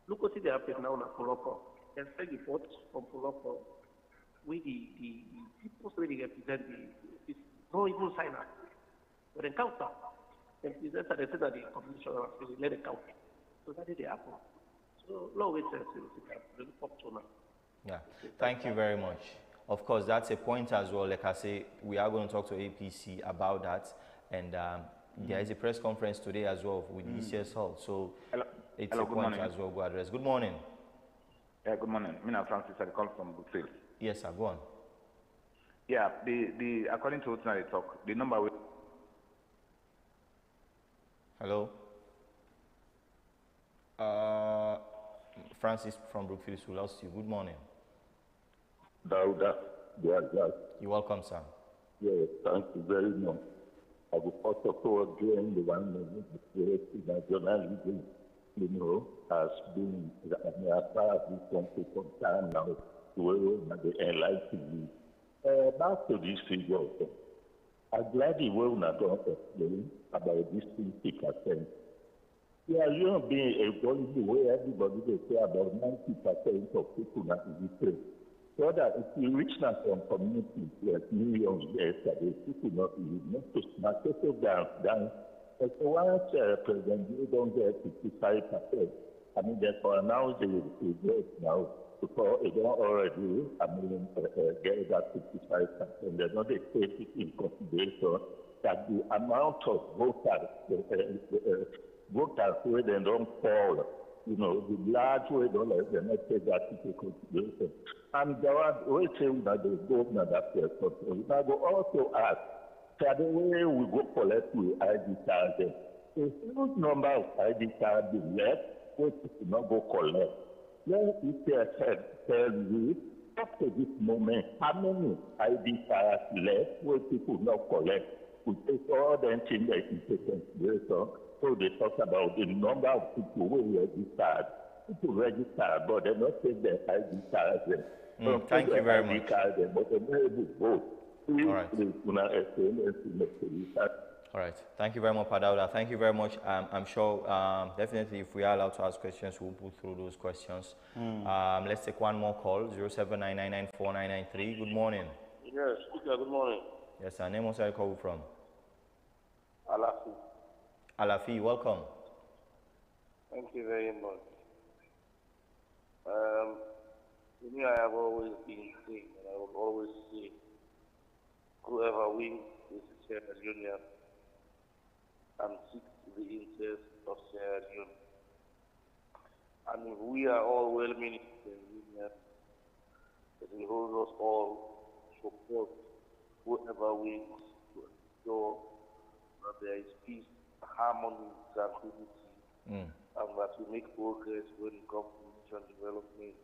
Look what they happen now in Poloko. There's a report from Poloko with the people who represent the no even sign up. But then counter. And present and they say that the commission has let it count. So that is the happen. So now we say the report to now. Yeah, thank you very much. Of course, that's a point as well. Like I say, we are going to talk to APC about that. And there is a press conference today as well with ECS Hall. So it's a point as well. Go address. Good morning. Yeah, good morning. Mina Francis, I call from Brookfield. Yes, sir. Go on. Yeah, the according to what they talk, the number. Hello? Francis from Brookfield. We lost you. Good morning. Dauda, You're welcome, sir. yes, thank you very much. I will first of all join the 1 minute that journalism, has been as far as this country from time now, the enlightened. Back to this figure, I'm glad the way we are going to explain about this 50%. Yeah, you know, being a policy where everybody they say about 90% of people that is the same. So that if you reach now some communities like millions yesterday, people not settle down. And so once President Joe don't get 55%, I mean, therefore now they get now because they don't already, get that 55%. They're not taking in consideration that the amount of voters where they don't fall, the large way don't let them take that into consideration. And there are ways that the government that they control. I will also ask, that the way we go collect with ID cards, a huge number of ID cards left, where people not go collect. Then if they tell you, up to this moment, how many ID cards left where people not collect? We take all them things into consideration. So they talk about the number of people who registered. People registered, but they not take their ID cards. Thank you very much. But they not able to vote. All right. All right. Thank you very much, Padauda. Thank you very much. I'm sure, definitely, if we are allowed to ask questions, we'll put through those questions. Let's take one more call, 079994993. Good morning. Yes, good morning. Yes, sir. Name also I call from? Alafi. Alafi, welcome. Thank you very much. To me, I have always been saying, and I will always say, whoever wins is Sierra Leone and seeks the interest of Sierra Leone. And if we are all well-meaning Sierra Leone, it will hold us all support whoever wins to ensure that there is peace, harmony, tranquility, and that we make progress when it comes to nation development.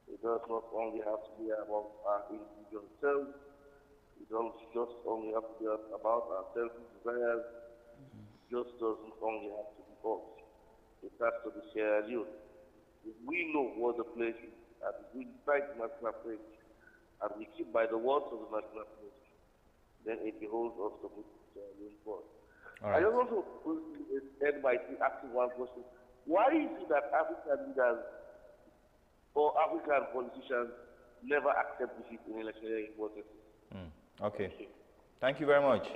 It does not only have to be about our individual selves, it doesn't just only have to be about our selfish desires, it just doesn't only have to be us. It has to be Sierra Leone. If we know what the place is, and if we fight the national pledge, and we keep by the words of the national pledge, then it beholds us to put Sierra Leone forward. Right. I just want to end by asking one question. Why is it that African leaders or African politicians never accept defeat in electionary processes? Okay. Thank you very much.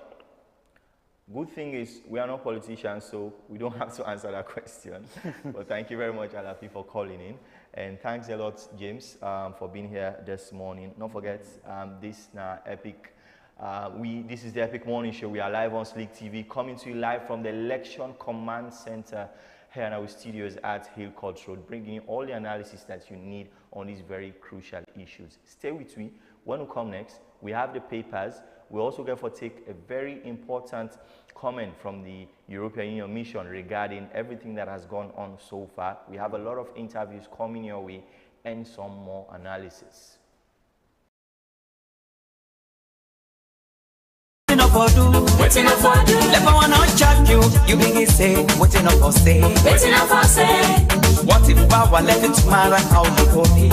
Good thing is we are not politicians, so we don't have to answer that question. But thank you very much, Alafi, for calling in. And thanks a lot, James, for being here this morning. Don't forget, this epic. This is the Epic Morning Show. We are live on Slik TV, coming to you live from the Election Command Center here in our studios at Hill Court Road, bringing you all the analysis that you need on these very crucial issues. Stay with me. When we come next, we have the papers. We also going to take a very important comment from the European Union mission regarding everything that has gone on so far. We have a lot of interviews coming your way and some more analysis. Waiting up for do. Let me wanna chat you begin say, waiting up for say. Waiting up for say. What if power left it tomorrow, how you go be?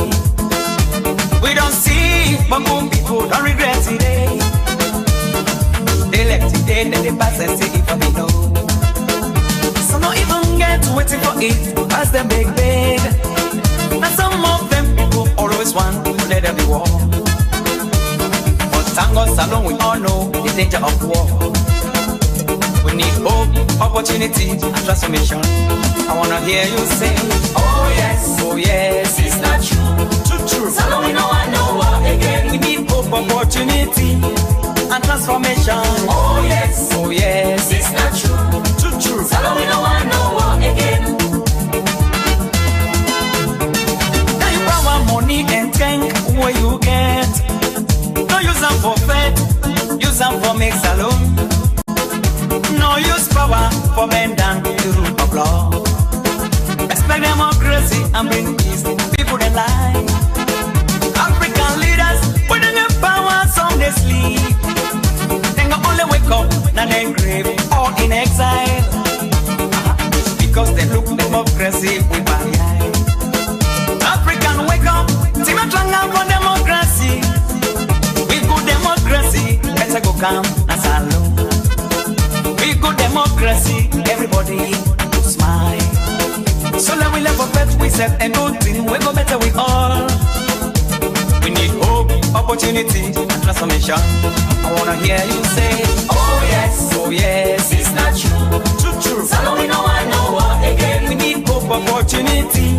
We don't see, but more people don't regret today. They left today, then they pass and say if I be no. So not even get waiting for it, as them big. And some of them people always want to let them be war. Thank God, Salon, we all know the danger of war. We need hope, opportunity, and transformation. I wanna hear you say, oh yes, it's not true. Salon, we know I know war again. We need hope, opportunity, and transformation. Oh yes, it's not true. Salon, we know I know war again. Now you power, money, and strength, where you get. No use them for faith, use them for make salon. No use power for bend down the rule of law. Respect democracy and bring town, na salon. We good democracy, everybody smile. So let we level bet we set and good thing, we go better we all. We need hope, opportunity, and transformation. I wanna hear you say, oh yes, it's not true, true. Salon we know I know what again. We need hope, opportunity,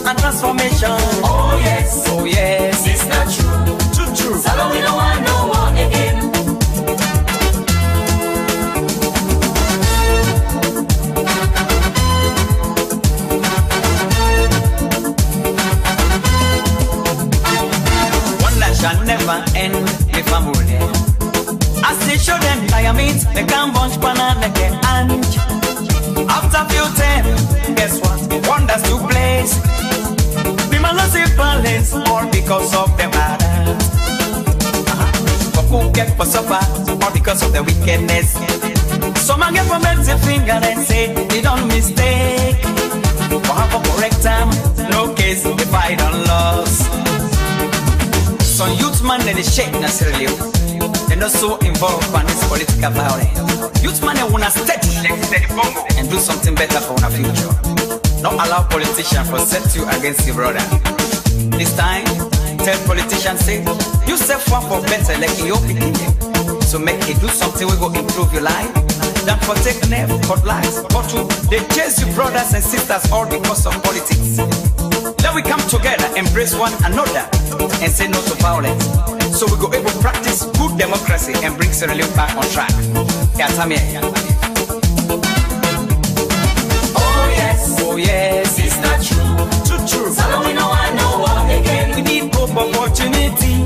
and transformation. Oh yes, it's not true, true. Salon we know I know what again. Shall never end if I'm ruling. I say show them diamonds, they can't bunch banana and after few time, guess what? Wonders took place. We must not see balance all because of the matter. For who get for supper all because of the wickedness. Some get for the finger and say they don't mistake. For have a correct time, no case if I don't lose. Some youth man they shake necessarily. They're not so involved in this political violence. Youth man they wanna steady and do something better for our future. Not allow politicians to set you against your brother. This time, tell politicians say, you self one for better like in your beginning. So make it do something we go improve your life. Than for take name, cut lies, but they chase you brothers and sisters all because of politics. Let we come together, embrace one another, and say no to violence. So we go able to practice good democracy and bring Sierra Leone back on track. Oh yes, it's not true, true. Salon we know I know what again. We need hope, opportunity,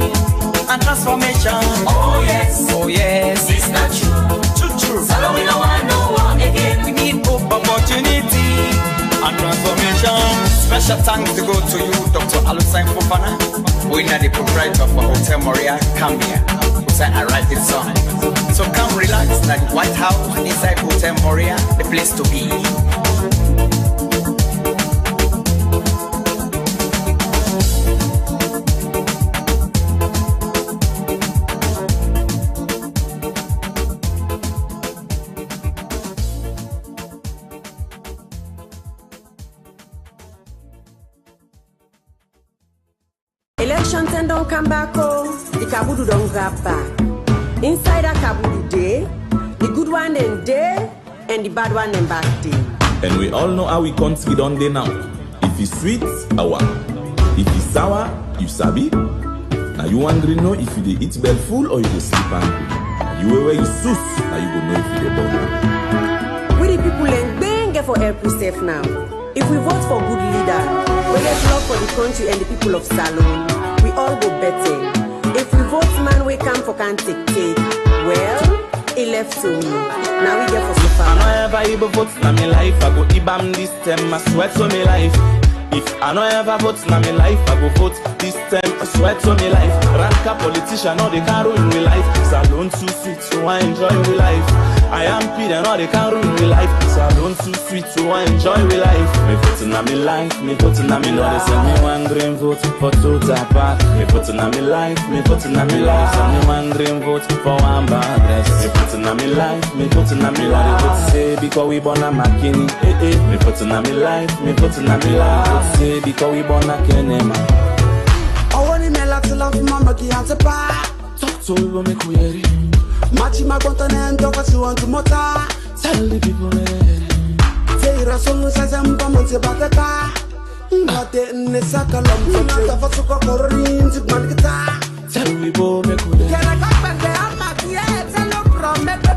and transformation. Oh yes, it's not true, true. Salon we know I know what again. We need hope, opportunity, and transformation. Special thanks to go to you, Dr. Alusain Fofana, who is the proprietor for Hotel Moria, Cambia, who said I write this song. So come relax at the White House inside Hotel Moria, the place to be. Elections and don't come back home, the Kabudu don't grab back. Inside a Kabudu day, the good one then day, and the bad one then back day. And we all know how we country done day now. If it's sweet, awa. If it's sour, you sabi. Now you hungry know if you dey eat bell full or you dey sleep hungry. You where you sus, now you go know if you dey born. We the people and bang for help we safe now. If we vote for good leader, we get love for the country and the people of Salon, we all go better. If we vote man we come for can take, well, he left to me. Now we get for so far. I know ever you vote na me life, I go ibam this time, I sweat to me life. If I know ever vote na me life, I go vote this time, I sweat to me life. Rank a politician, all they can ruin me life. Salon too sweet, so I enjoy me life. I am paid and all they can ruin me life. Salon too sweet, so I enjoy me life. Me voting na me life, me voting na me life. Send me one green vote for total park. Me voting na me life, me voting na me life. Send me one green vote for one bad rest. Me voting na me life, me voting na me life. Vote say because we born a McKinney, Me voting na me life, me voting na me life. Vote say because we born a Kenema. I want to make lots of love from Mama Kianse Pa. Talk to me, make we hear it. Machi magwanta nendo kwa siwantu mota. Tell the people it. Teira sonu sasa mpa mwanse bataka. Ngate nesaka lomso. Ngata fasuka kororin zikman kita. Tell the people make we hear it. Kena kapende amaki ya telo promete.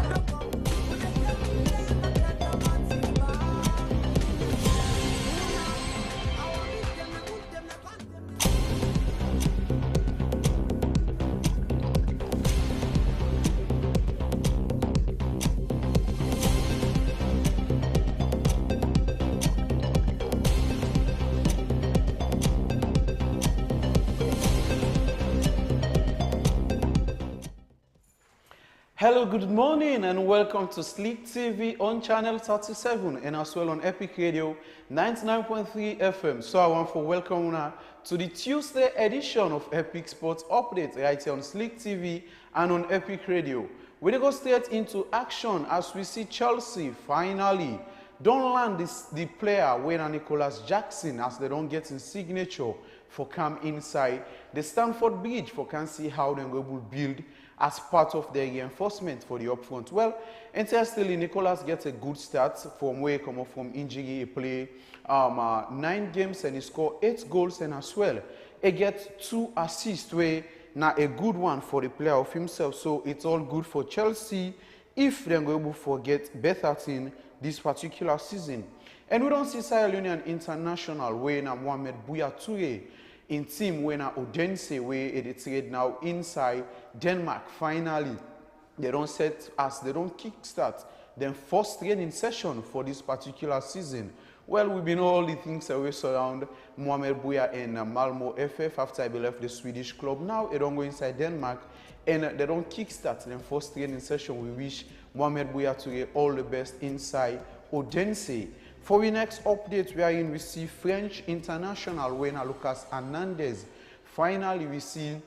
Hello, good morning and welcome to Slik TV on channel 37 and as well on Epic Radio 99.3 FM. So I want to welcome you now to the Tuesday edition of Epic Sports Update right here on Slik TV and on Epic Radio. We go straight into action as we see Chelsea finally don't land the player when Nicholas Jackson as they don't get his signature for come inside the Stamford Bridge for can see how they will build as part of their reinforcement for the upfront. Well, interestingly, Nicholas gets a good start from where he come up from injury. He play 9 games and he scored 8 goals and as well he gets 2 assists where now a good one for the player of himself. So it's all good for Chelsea if they're going to forget better thing this particular season. And we don't see Sierra Leonean international where now Mohamed Bouya Touré in team where now Odense where it is trade now inside Denmark. Finally, they don't kickstart their first training session for this particular season. Well, we've been all the things that we surround Mohamed Bouya and Malmo FF after they left the Swedish club. Now they don't go inside Denmark and they don't kickstart their first training session. We wish Mohamed Bouya Touré all the best inside Odense. For the next update, we are in, we see French international winner Lucas Hernandez. Finally, we see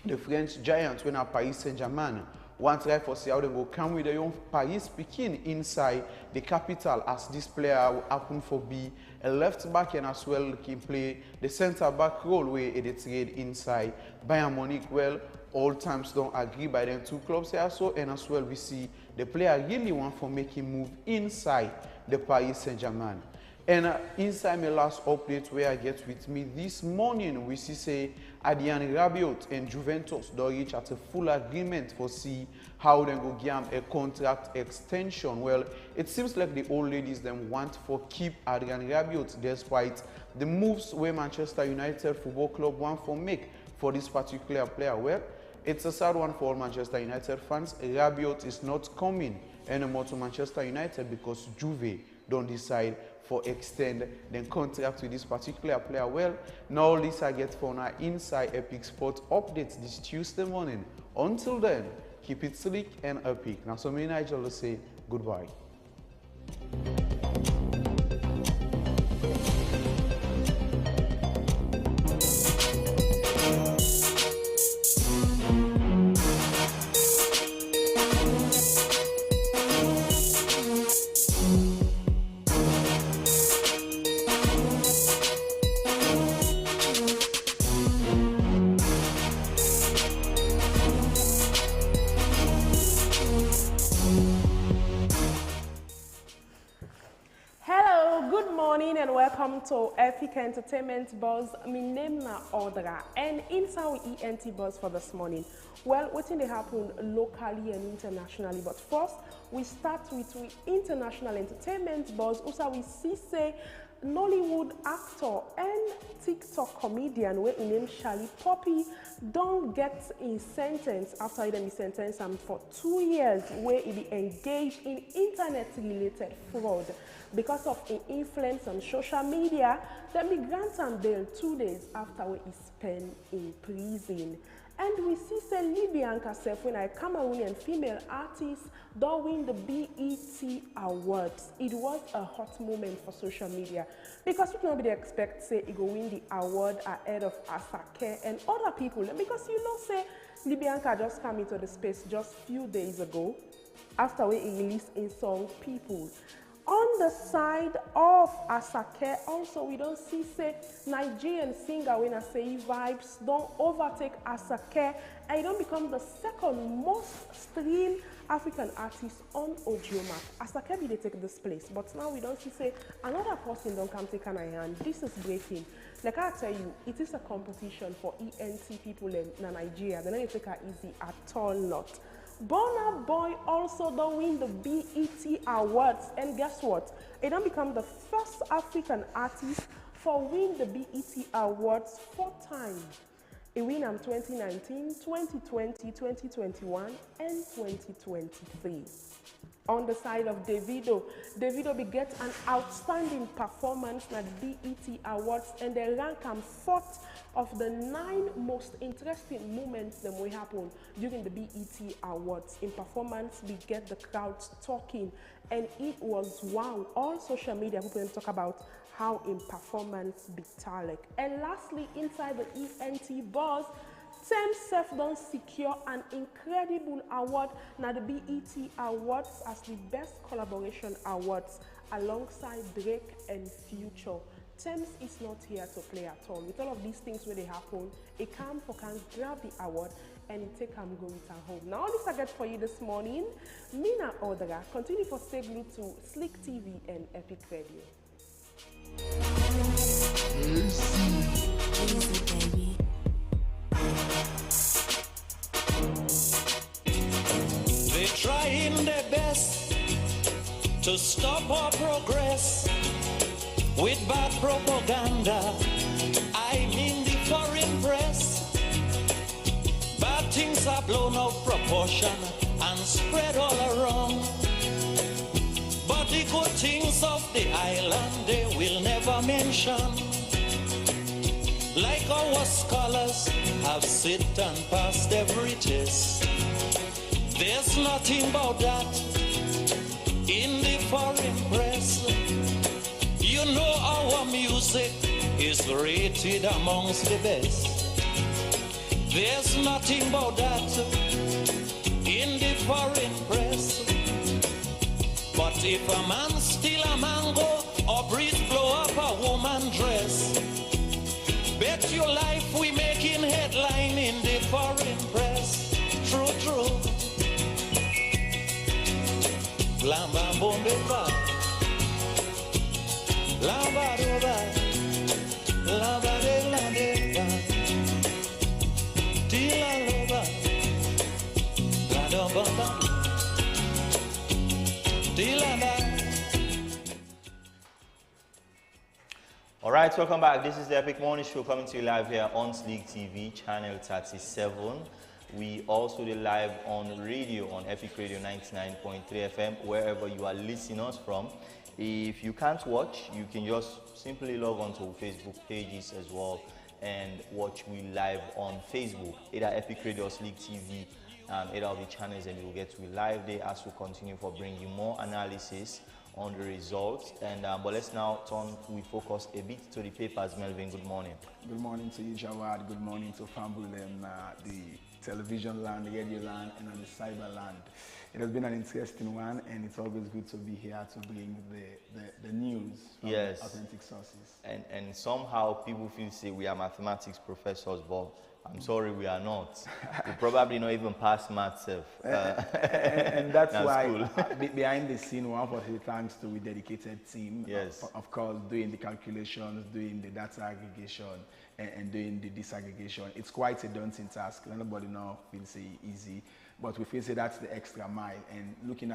the French giants winner Paris Saint-Germain. One try for see how they go come with the young Paris Pekin inside the capital as this player will happen for be a left back and as well can play the center back role where it is trade inside Bayern Munich. Well, all times don't agree by them two clubs here so and as well we see the player really want for making move inside the Paris Saint-Germain. And inside my last update where I get with me this morning, we see say Adrien Rabiot and Juventus don't reach at a full agreement for see how they go give him a contract extension. Well, it seems like the old ladies them want for keep Adrien Rabiot despite the moves where Manchester United Football Club want for make for this particular player. Well, it's a sad one for all Manchester United fans. Rabiot is not coming anymore to Manchester United because Juve don't decide for extend the contract with this particular player. Well, now all this I get for our Inside Epic Sport updates this Tuesday morning. Until then, keep it slick and epic. Now, so me Nigel will say goodbye. Welcome to Epic Entertainment Buzz. My name is Audra and inside we ENT Buzz for this morning. Well, what thing they happen locally and internationally, but first we start with international entertainment buzz. Also we see say Nollywood actor and TikTok comedian where he named Charlie Poppy don't get a sentence after he sentenced him for 2 years where he be engaged in internet-related fraud. Because of an influence on social media, then we grant him bail 2 days after he spent in prison. And we see say Libyan herself when a Cameroonian female artist don't win the BET Awards. It was a hot moment for social media because we nobody expect say he go win the award ahead of Asake and other people. Because you know say Libyanka just came into the space just few days ago after we released a song People. On the side of Asake, also we don't see say Nigerian singer when I say vibes don't overtake Asake and he don't become the second most streamed African artist on Audiomack. Asake be they take this place, but now we don't see say another person don't come take an hand. This is breaking. Like I tell you, it is a competition for ENT people in Nigeria. They don't take it easy at all not. Burna Boy also don't win the BET Awards, and guess what? He don't become the first African artist for win the BET Awards 4 times. He win them 2019, 2020, 2021, and 2023. On the side of Davido be get an outstanding performance at the BET Awards and they rank him 4th of the 9 most interesting moments that will happen during the BET Awards. In performance, we get the crowds talking and it was wow. All social media people talk about how in performance be talent. And lastly, inside the ENT buzz, Thames Self don't secure an incredible award na the BET Awards as the best collaboration awards alongside Drake and Future. Thames is not here to play at all. With all of these things where they happen, a can grab the award and it take and go with her home. Now all this I get for you this morning. Mina Odra, continue for stay glued to Slik TV and Epic Radio. They're trying their best to stop our progress with bad propaganda. I mean the foreign press. Bad things are blown out of proportion and spread all around. But the good things of the island they will never mention. Like our scholars have sit and passed every test. There's nothing about that in the foreign press. You know our music is rated amongst the best. There's nothing about that in the foreign press. But if a man steal a mango or breeze blow up a woman dress, bet your life we making headline in the foreign press. True, true. Lamba bombe ba, lamba doba, lamba de lande ba, tila loba, la doba ba, tila ba. All right, welcome back. This is the Epic Morning Show coming to you live here on Slik TV, channel 37. We also do live on radio on Epic Radio 99.3 FM, wherever you are listening us from. If you can't watch, you can just simply log on to Facebook pages as well and watch me live on Facebook, either Epic Radio or Slik TV, either of the channels, and you'll get to be live there as we continue for bringing you more analysis on the results. And but let's now we focus a bit to the papers. Melvin, good morning. Good morning to you, Jawad. Good morning to Fambulem, the television land, the radio land, and on the cyber land. It has been an interesting one, and it's always good to be here to bring the news from authentic sources. And somehow people feel say we are mathematics professors, but I'm sorry, we are not. We probably not even pass maths. And that's why behind the scene, one of the thanks to a dedicated team, of course, doing the calculations, doing the data aggregation, and doing the disaggregation. It's quite a daunting task. Nobody now feels easy, but we feel say that's the extra mile. And we can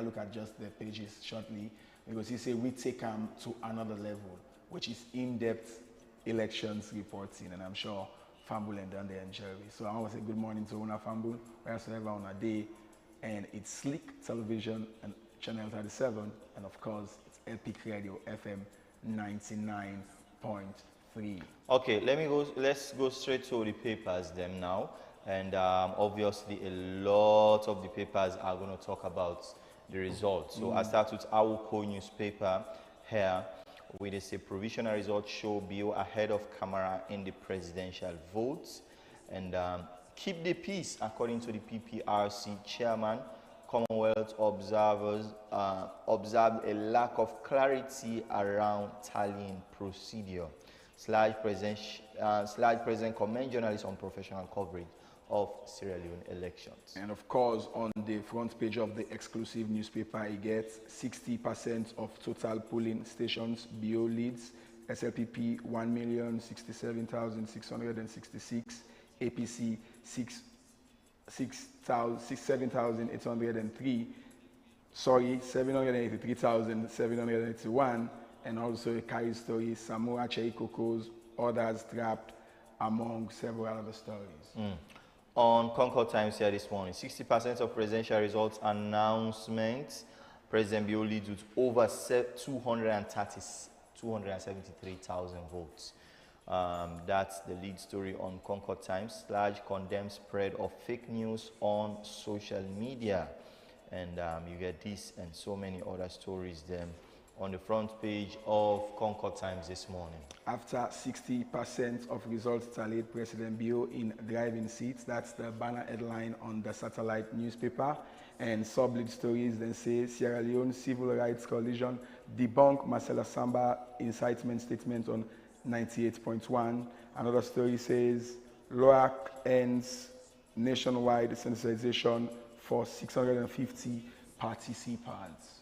look at just the pages shortly, because you say we take them to another level, which is in-depth elections reporting, and I'm sure Fambul and done there and Jerry. So I want to say good morning to Una Fambul, wheresoever on a day, and it's Slik Television and Channel 37, and of course it's Epic Radio FM 99.3. Okay, let's go straight to the papers then now, and obviously a lot of the papers are going to talk about the results. So I start with Awuko newspaper here, where they say provisional results show Bill ahead of camera in the presidential votes, and keep the peace according to the PPRC chairman. Commonwealth observers observed a lack of clarity around tallying procedure. Slide present comment journalists on professional coverage of Sierra Leone elections. And of course, on the front page of the exclusive newspaper, it gets 60% of total polling stations, BO leads, SLPP 1,067,666, APC 7,803, 783,781, and also a carry story, Samoa Cheikokos, others trapped, among several other stories. On Concord Times here this morning, 60% of presidential results announcements, President Bio leads with over 273,000 votes. That's the lead story on Concord Times. Large condemned spread of fake news on social media. And you get this and so many other stories then on the front page of Concord Times this morning. After 60% of results tallied, President Bio in driving seats. That's the banner headline on the satellite newspaper. And sub-lead stories then say Sierra Leone Civil Rights Coalition debunk Marcella Samba incitement statement on 98.1. Another story says LOAC ends nationwide sensitization for 650 participants.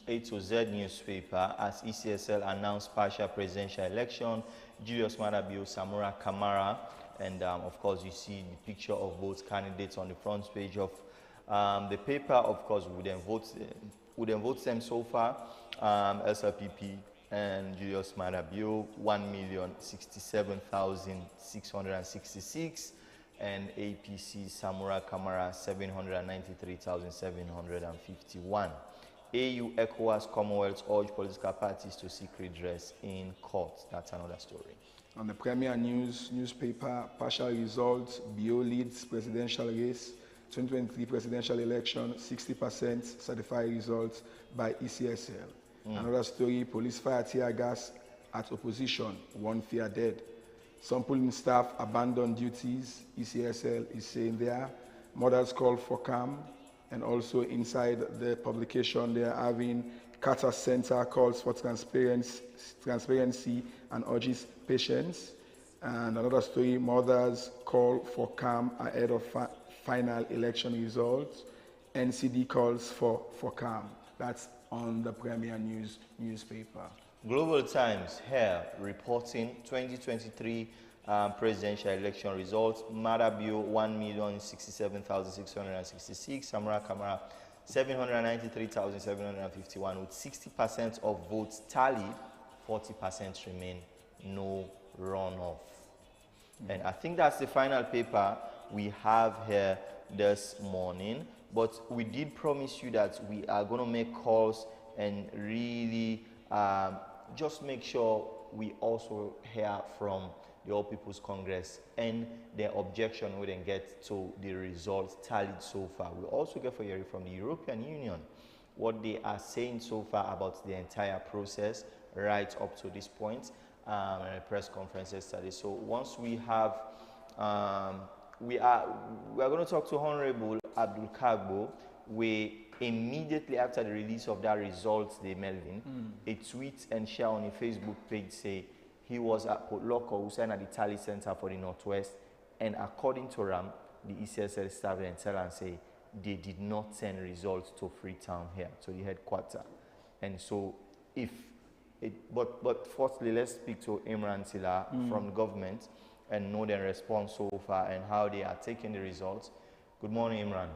A to Z newspaper, as ECSL announced partial presidential election, Julius Maada Bio, Samura Kamara, and of course you see the picture of both candidates on the front page of the paper. Of course, we then vote them so far. SLPP and Julius Maada Bio, 1,067,666, and APC Samura Kamara, 793,751. AU ECOWAS Commonwealth urge political parties to seek redress in court. That's another story. On the Premier newspaper, partial results, Bio leads presidential race, 2023 presidential election, 60% certified results by ECSL. Another story, police fire tear gas at opposition, 1 fear dead. Some polling staff abandon duties, ECSL is saying there. Mothers call for calm. And also inside the publication, they are having Carter Center calls for transparency and urges patience. And another story, mothers call for calm ahead of final election results. NCD calls for calm. That's on the Premier newspaper. Global Times here reporting 2023 presidential election results. Maada Bio, 1,067,666. Samura Kamara, 793,751. With 60% of votes tallied, 40% remain no runoff. And I think that's the final paper we have here this morning. But we did promise you that we are going to make calls and really just make sure we also hear from the All People's Congress and their objection we then get to the results tallied so far. We also get for hearing from the European Union what they are saying so far about the entire process right up to this point, and a press conference yesterday. So once we have, we are going to talk to Honorable Abdul Kagbo. We immediately after the release of that results, Melvin, a tweet and share on a Facebook page say he was at Port Loko, who signed at the Tally Center for the Northwest, and according to Ram, the ECSL staff and tell and say they did not send results to Freetown here, to the headquarters. And so if it, but firstly, let's speak to Imran Sila from the government and know their response so far and how they are taking the results. Good morning, Imran.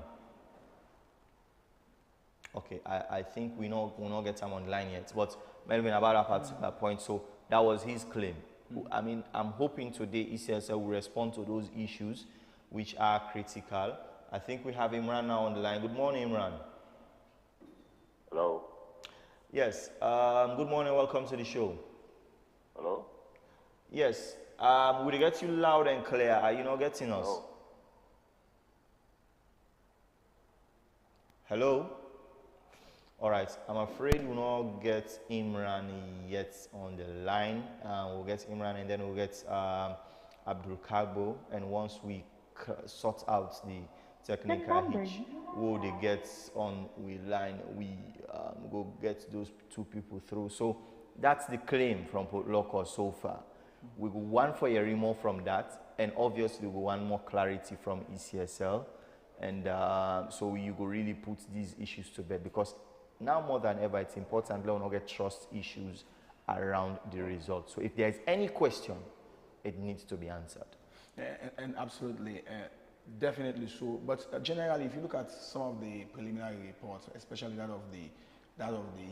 Okay, I think we will not get him online yet, but Melvin, about that particular point, so that was his claim. I mean, I'm hoping today ECSL will respond to those issues which are critical. I think we have Imran now on the line. Good morning, Imran. Hello. Yes, good morning, welcome to the show. Hello. Yes, we get you loud and clear. Are you not getting us? Hello? All right, I'm afraid we'll not get Imran yet on the line. We'll get Imran and then we'll get Abdul Kagbo. And once we sort out the technical hitch, we'll get on we line, we go get those two people through. So that's the claim from Port Loko so far. We want for a more from that, and obviously we want more clarity from ECSL. And so you go really put these issues to bed, because now more than ever, it's important we don't get trust issues around the results. So if there's any question, it needs to be answered. And absolutely, definitely so. But generally, if you look at some of the preliminary reports, especially that of the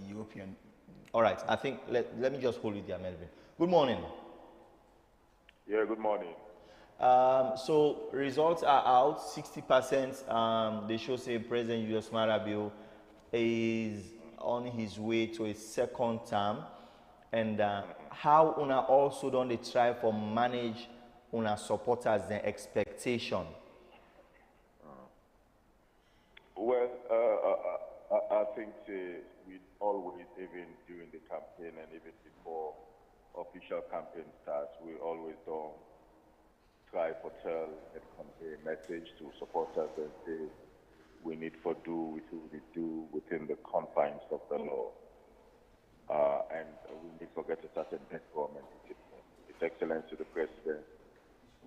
European. All right, I think let me just hold it there, Melvin. Good morning. Yeah, good morning. So results are out, 60%. They show say President Julius Maada Bio is on his way to his second term, and how una also don't they try for manage una supporters their expectation? Well, I think we always, even during the campaign and even before official campaign starts, we always don't try to tell and convey a message to supporters and say we need to do what we do within the confines of the law. And we need to get a certain decorum and discipline. His Excellency the President,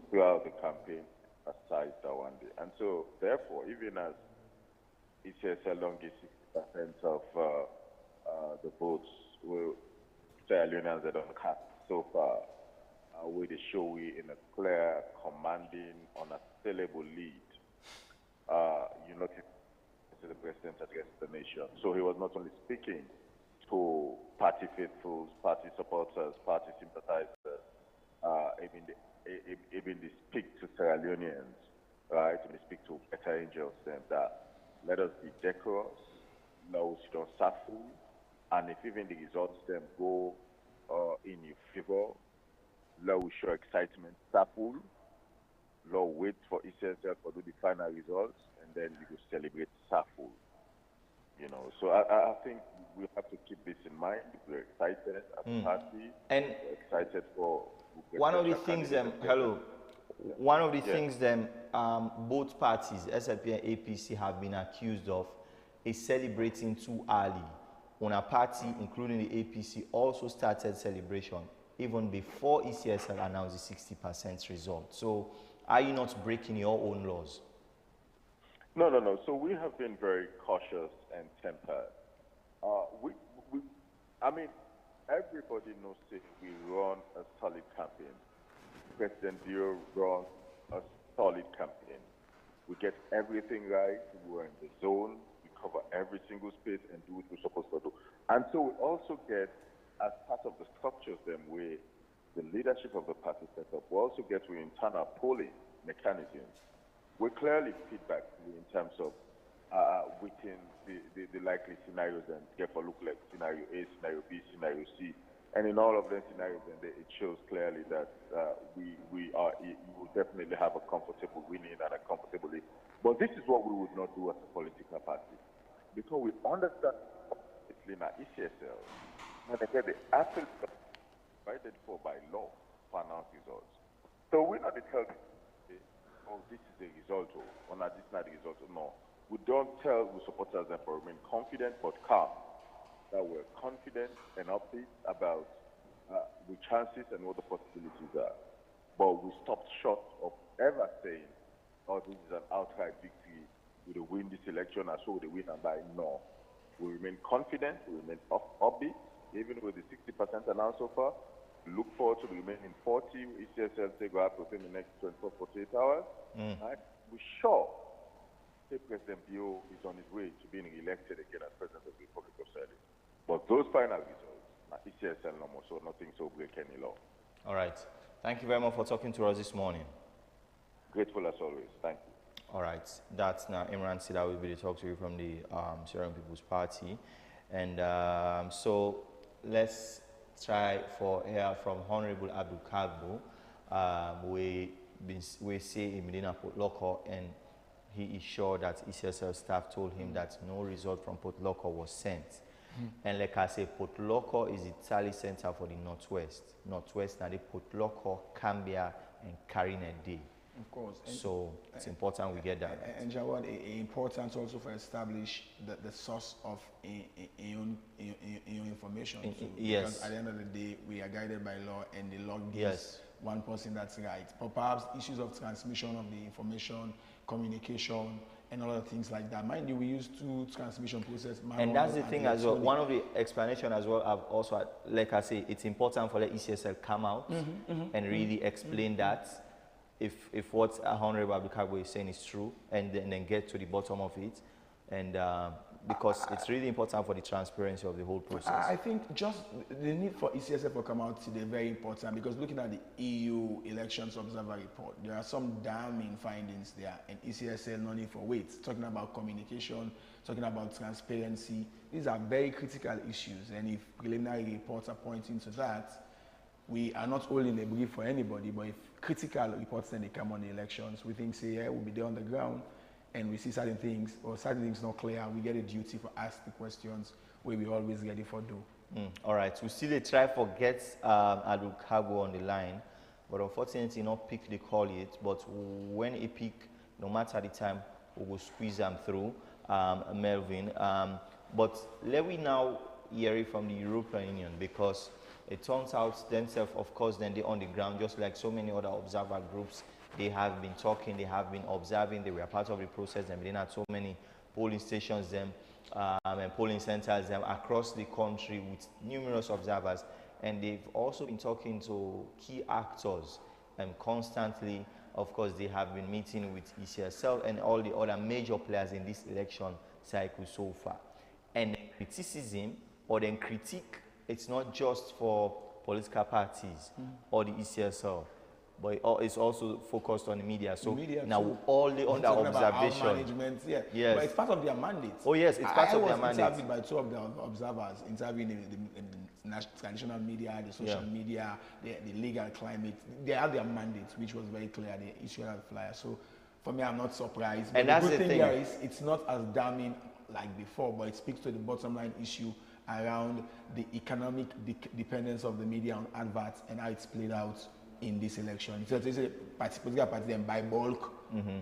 throughout the campaign, aside Dawande. And so, therefore, even as ECSL don't get 60% of the votes, Sierra Leoneans that don't cast so far, with the show we in a clear, commanding, unassailable lead. You notice the President addressed the nation. So he was not only speaking to party faithfuls, party supporters, party sympathizers, even they speak to Sierra Leoneans, right? They speak to better angels, then that let us be decorous, no, we don't suffer, and if even the results them go in your favor, let we show excitement, suffer, let wait for ECSL for do the final results, and then we will celebrate suffer. You know, so I think we have to keep this in mind. We're excited as a party, and we're excited for one of the things one of the things both parties, SLP and APC, have been accused of is celebrating too early. On a party, including the APC, also started celebration even before ECSL announced the 60% result. So are you not breaking your own laws? No. So we have been very cautious and tempered. I mean, everybody knows that we run a solid campaign. President Bio runs a solid campaign. We get everything right. We're in the zone. We cover every single space and do what we're supposed to do. And so we also get, as part of the structures then with the leadership of the party setup, we also get with internal polling mechanisms. We clearly feedback in terms of within the likely scenarios and therefore look like scenario A, scenario B, scenario C. And in all of those scenarios, then it shows clearly that we will definitely have a comfortable winning and a comfortable lead. But this is what we would not do as a political party. Because we understand it's in our ECSL, and again, the athletes are provided for by law for announced results. So we're not telling, oh, this is the result, or not, this is not the result. No. We don't tell the supporters that we remain confident but calm. That we're confident and upbeat about the chances and what the possibilities are. But we stopped short of ever saying, oh, this is an outright victory. We will win this election and so we will win and by. No. We remain confident, we remain upbeat, even with the 60% announced so far. We look forward to the remaining 40 ECSL take up within the next 24, 48 hours. Right? We're sure that President Bio is on his way to being elected again as President of the Republic of Sierra Leone. But those final results, ECSL no more, so nothing so break any law. All right. Thank you very much for talking to us this morning. Grateful as always. Thank you. All right. That's now Imran Sida will be to talk to you from the Sierra Leone People's Party. And so let's try for hear from Honorable Abdul Kagbo. We say in Medina Port Loco, and he is sure that ECSL staff told him that no result from Port Loco was sent. And like I say, Port Loco is the tally center for the Northwest. Northwest, now the Port Loco, Cambia, and Carine Day. Of course. So it's important we get that. And Jawad, important also for establish the source of information. Yes. Because at the end of the day, we are guided by law, and the law gives one person that's right. But perhaps issues of transmission of the information, communication, and other things like that. Mind you, we use two transmission process. And that's the thing as well. One of the explanation as well, I've also, like I say, it's important for the ECSL come out and really explain that if what Honorable Abdul Kagbo is saying is true, and then get to the bottom of it, and because it's really important for the transparency of the whole process. I think just the need for ECSL to come out today is very important, because looking at the EU Elections Observer Report, there are some damning findings there, and ECSL no need for wait. Talking about communication, talking about transparency, these are very critical issues, and if preliminary reports are pointing to that, we are not holding a brief for anybody, but if critical reports then they come on the elections, we think, say, yeah, we'll be there on the ground, and we see certain things, or certain things not clear, we get a duty for ask the questions we always ready for do. All right, we still dey try for get Adukago on the line, but unfortunately not pick the call yet. But when he pick, no matter the time, we will squeeze them through, Melvin. But let we now hear it from the European Union, because it turns out themselves, of course, then they're on the ground, just like so many other observer groups. They have been talking, they have been observing, they were part of the process, and they had so many polling stations them and polling centers them across the country with numerous observers. And they've also been talking to key actors constantly. Of course, they have been meeting with ECSL and all the other major players in this election cycle so far. And criticism or then critique, it's not just for political parties or the ECSL, but it's also focused on the media. So media now too. all the under observation. Management, yeah. Yes. But it's part of their mandate. Oh yes, it's part of their mandate. I was interviewed by two of the observers, interviewing the traditional media, the social media, the legal climate. They have their mandate, which was very clear. They issued a flyer. So for me, I'm not surprised. But And that's the good the thing thing. here is it's not as damning like before, but it speaks to the bottom line issue around the economic dependence of the media on adverts and how it's played out in this election. So it's a political party then by bulk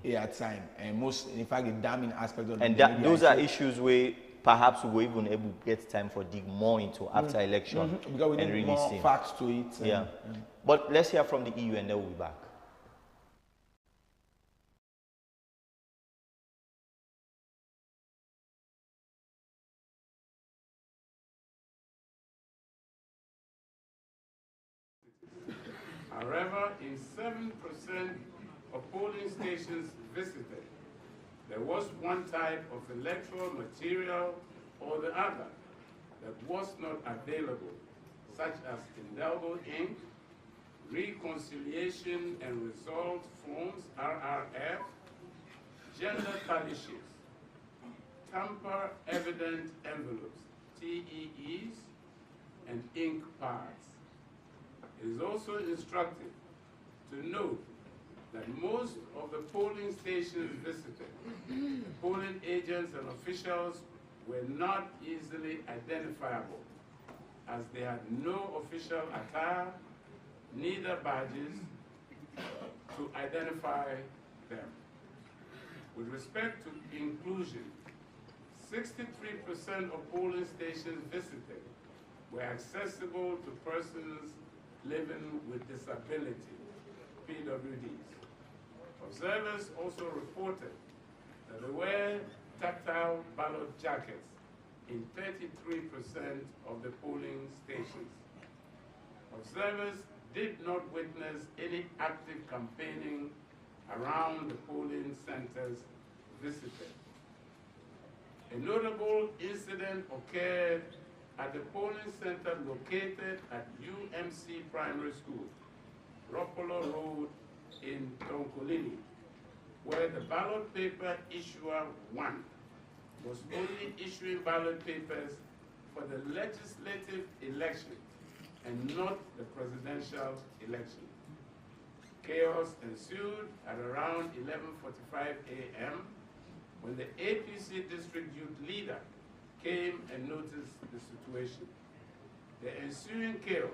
at time, and most, in fact, the damning aspect of And the media those is are issues where perhaps we will even able to get time for dig more into after election because we and need really more see. facts to it. Yeah. But let's hear from the EU and then we'll be back. However, in 7% of polling stations visited, there was one type of electoral material or the other that was not available, such as indelible ink, reconciliation and result forms, RRF, gender tally sheets, tamper evident envelopes, TEEs, and ink pads. It is also instructive to note that most of the polling stations visited, the polling agents and officials were not easily identifiable, as they had no official attire, neither badges to identify them. With respect to inclusion, 63% of polling stations visited were accessible to persons living with disability, PWDs. Observers also reported that there were tactile ballot jackets in 33% of the polling stations. Observers did not witness any active campaigning around the polling centers visited. A notable incident occurred at the polling center located at UMC Primary School, Ropolo Road in Tonkolini, where the ballot paper issuer 1 was only issuing ballot papers for the legislative election and not the presidential election. Chaos ensued at around 11:45 a.m. when the APC district youth leader came and noticed the situation. The ensuing chaos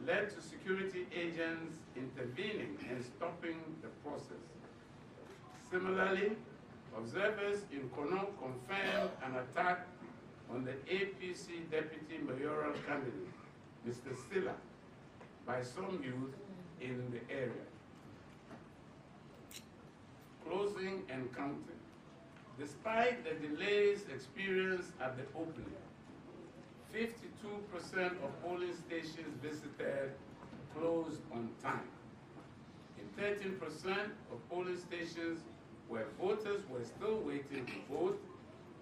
led to security agents intervening and stopping the process. Similarly, observers in Kono confirmed an attack on the APC deputy mayoral candidate, Mr. Sila, by some youth in the area. Closing and counting. Despite the delays experienced at the opening, 52% of polling stations visited closed on time. In 13% of polling stations where voters were still waiting to vote,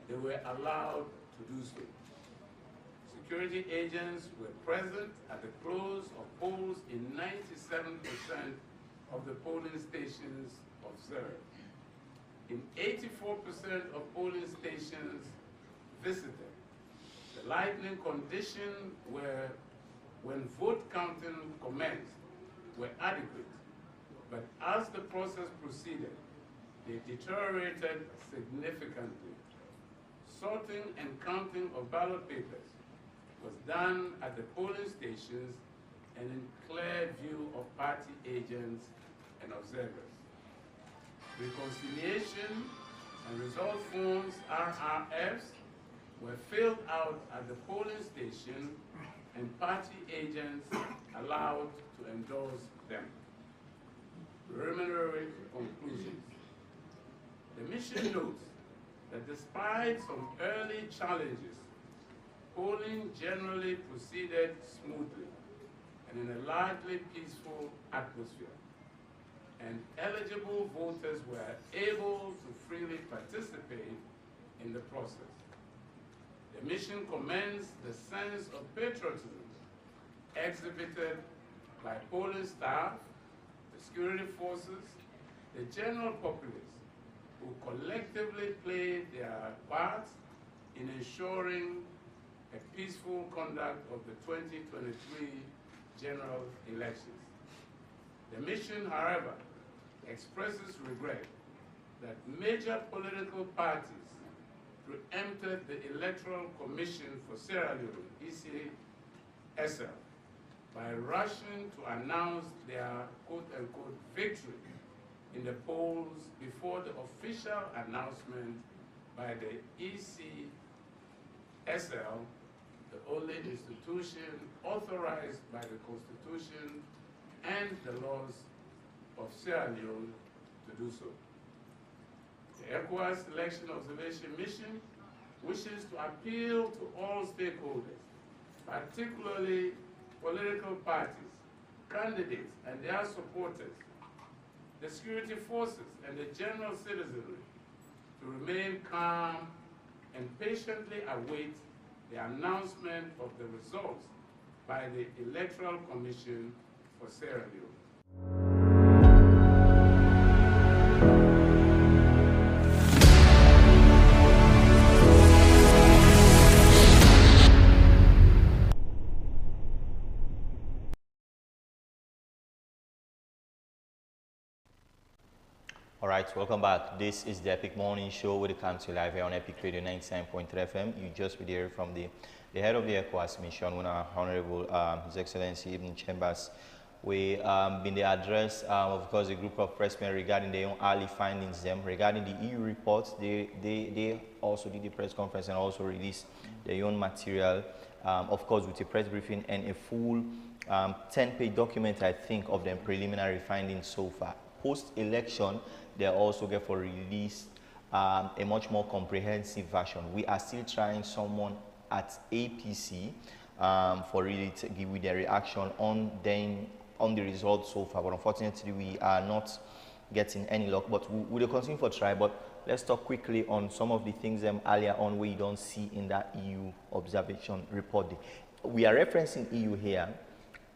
they were allowed to do so. Security agents were present at the close of polls in 97% of the polling stations observed. In 84% of polling stations visited, the lightning conditions were, when vote counting commenced, were adequate, but as the process proceeded, they deteriorated significantly. sorting and counting of ballot papers was done at the polling stations and in clear view of party agents and observers. Reconciliation and result forms, RRFs, were filled out at the polling station and party agents allowed to endorse them. Preliminary conclusions. The mission notes that despite some early challenges, polling generally proceeded smoothly and in a largely peaceful atmosphere, and eligible voters were able to freely participate in the process. The mission commends the sense of patriotism exhibited by polling staff, the security forces, the general populace, who collectively played their parts in ensuring a peaceful conduct of the 2023 general elections. The mission, however, expresses regret that major political parties preempted the Electoral Commission for Sierra Leone, ECSL, by rushing to announce their quote-unquote victory in the polls before the official announcement by the ECSL, the only institution authorized by the Constitution and the laws of Sierra Leone to do so. The ECOWAS Election Observation Mission wishes to appeal to all stakeholders, particularly political parties, candidates and their supporters, the security forces and the general citizenry, to remain calm and patiently await the announcement of the results by the Electoral Commission for Sierra Leone. All right, welcome back. This is the Epic Morning Show with the Council live here on Epic Radio 97.3 FM. You just be there from the head of the ECOWAS mission, Honorable His Excellency Ibn Chambers. We been the address, of course, a group of pressmen regarding their own early findings them regarding the EU reports. They also did the press conference and also released their own material, of course, with a press briefing and a full 10-page document, I think, of the preliminary findings so far. Post-election, they also get for release a much more comprehensive version. We are still trying someone at APC for really to give you their reaction on the results so far, but unfortunately we are not getting any luck, but we will continue for try. But let's talk quickly on some of the things earlier on where you don't see in that EU observation report. We are referencing EU here,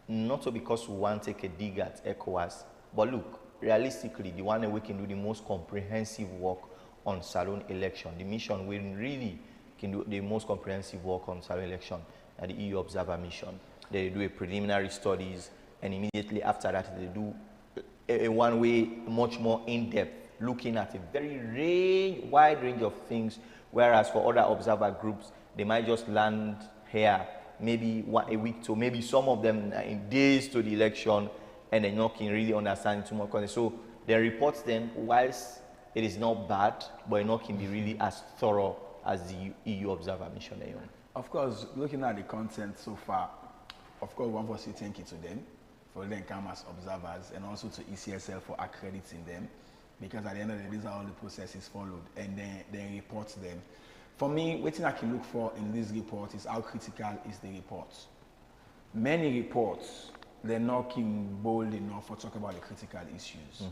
not so because we want to take a dig at ECOWAS, but look, realistically, the one that we can do the most comprehensive work on Salone election, the mission we really can do the most comprehensive work on Salone election at the EU Observer mission. They do a preliminary studies, and immediately after that, they do a one-way, much more in-depth, looking at a very wide range of things, whereas for other observer groups, they might just land here, maybe a week to, maybe some of them in days to the election, and they're not can really understand too much. So the reports then, whilst it is not bad, but it not can be really as thorough as the EU Observer mission. Of course, looking at the content so far, of course, one for say thank you to them for them come as observers, and also to ECSL for accrediting them, because at the end of the day, these are all the processes followed, and then they report them. For me, what I can look for in this report is how critical is the report. Many reports, they're not bold enough for talk about the critical issues.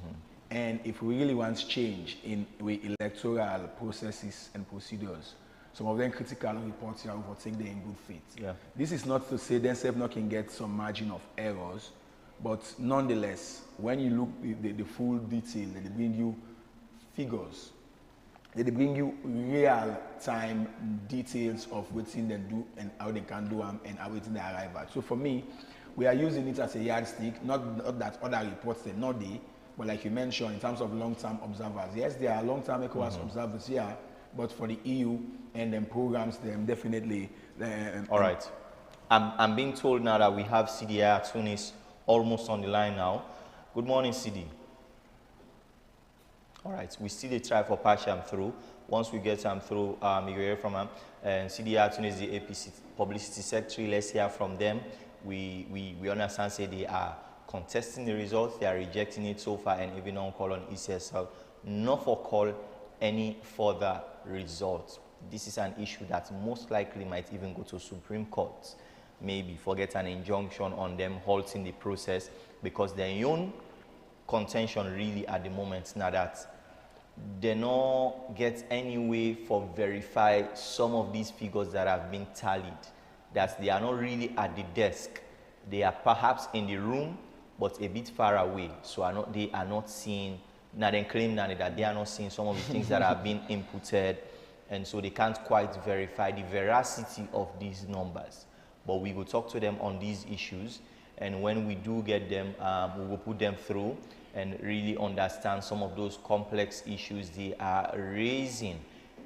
And if we really want change in electoral processes and procedures, some of them critical reports here will take them in good faith. This is not to say themselves not can get some margin of errors, but nonetheless, when you look at the full detail, they bring you figures, they bring you real-time details of what they do and how they can do them and how they arrive at. So for me, we are using it as a yardstick, not that other reports are not there, but like you mentioned, in terms of long-term observers. Yes, there are long-term ECOWAS observers here, But for the EU and then programs, them definitely. All right. I'm being told now that we have CDI Tunis almost on the line now. Good morning, CD. All right, we still try for patch him through. Once we get him through, you will hear from him. And CDI Tunis, the APC publicity secretary, let's hear from them. We understand say they are contesting the results, they are rejecting it so far, and even on call on ECSL, not for call any further results. This is an issue that most likely might even go to Supreme Court. Maybe forget an injunction on them halting the process, because their own contention really at the moment now that they don't get any way for verify some of these figures that have been tallied, that they are not really at the desk. They are perhaps in the room, but a bit far away. So they are not seeing, now they claim that they are not seeing some of the things that have been inputted, and so they can't quite verify the veracity of these numbers. But we will talk to them on these issues, and when we do get them, we will put them through and really understand some of those complex issues they are raising,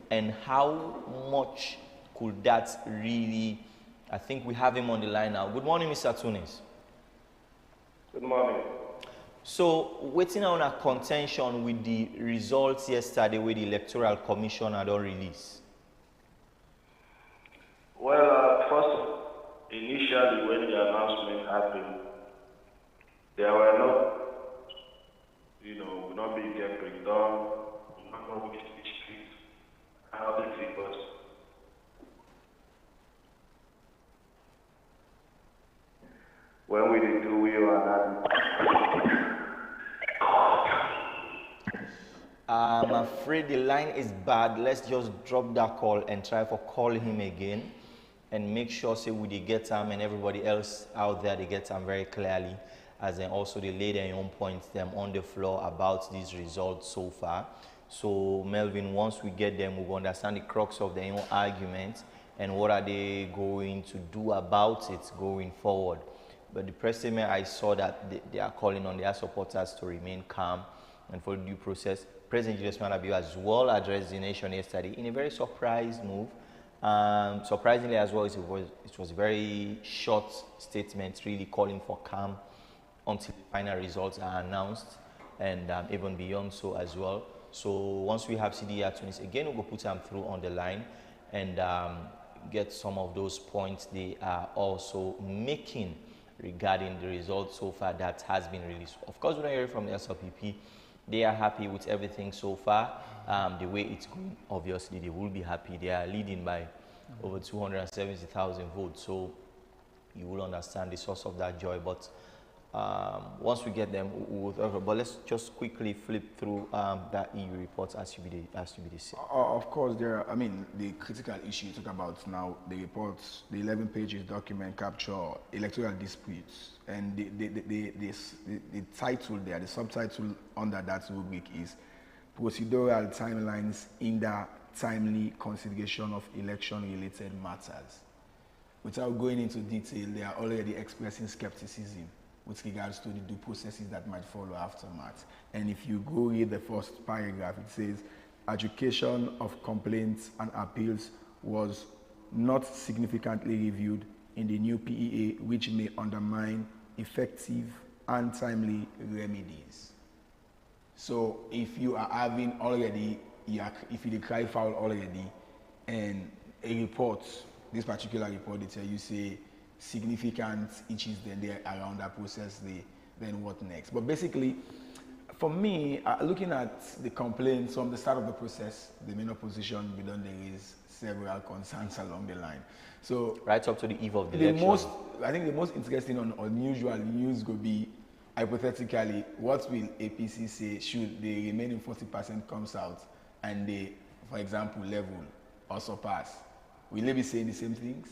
and how much could that really, I think we have him on the line now. Good morning, Mr. Tunis. Good morning. So, waiting on a contention with the results yesterday with the Electoral Commission had not released. Well, first, initially when the announcement happened, there were not being get breakdown, not know which district, how the figures. When we did do, we were I'm afraid the line is bad. Let's just drop that call and try for call him again, and make sure say we get him and everybody else out there they get him very clearly, as then also they lay their own points them on the floor about these results so far. So Melvin, once we get them, we will understand the crux of their own argument and what are they going to do about it going forward. But the press statement, I saw that they are calling on their supporters to remain calm and follow due process. President Julius Maada as well addressed the nation yesterday in a very surprise move. Surprisingly as well, it was a very short statement, really calling for calm until the final results are announced, and even beyond so as well. So once we have CDR Tunis again, we'll put them through on the line and get some of those points they are also making regarding the results so far that has been released. Of course, when I hear from the SLPP, they are happy with everything so far. The way it's going, obviously, they will be happy. They are leading by over 270,000 votes. So you will understand the source of that joy. But once we get them, but let's just quickly flip through that EU report as you be the same. Of course, the critical issue you talk about now, the reports, the 11 pages document capture electoral disputes, and the title there, the subtitle under that rubric is procedural timelines in the timely consideration of election-related matters. Without going into detail, they are already expressing skepticism with regards to the due processes that might follow aftermath. And if you go read the first paragraph, it says, adjudication of complaints and appeals was not significantly reviewed in the new PEA, which may undermine effective and timely remedies. So if you are having already, if you cry foul already, and a report, this particular report, they tell you say, significant issues then there around that process, then what next? But basically, for me, looking at the complaints from the start of the process, the main opposition, we don't raise several concerns along the line. So right up to the eve of the election. I think the most interesting and unusual news would be, hypothetically, what will APC say should the remaining 40% comes out and they, for example, level or surpass? Will they be saying the same things?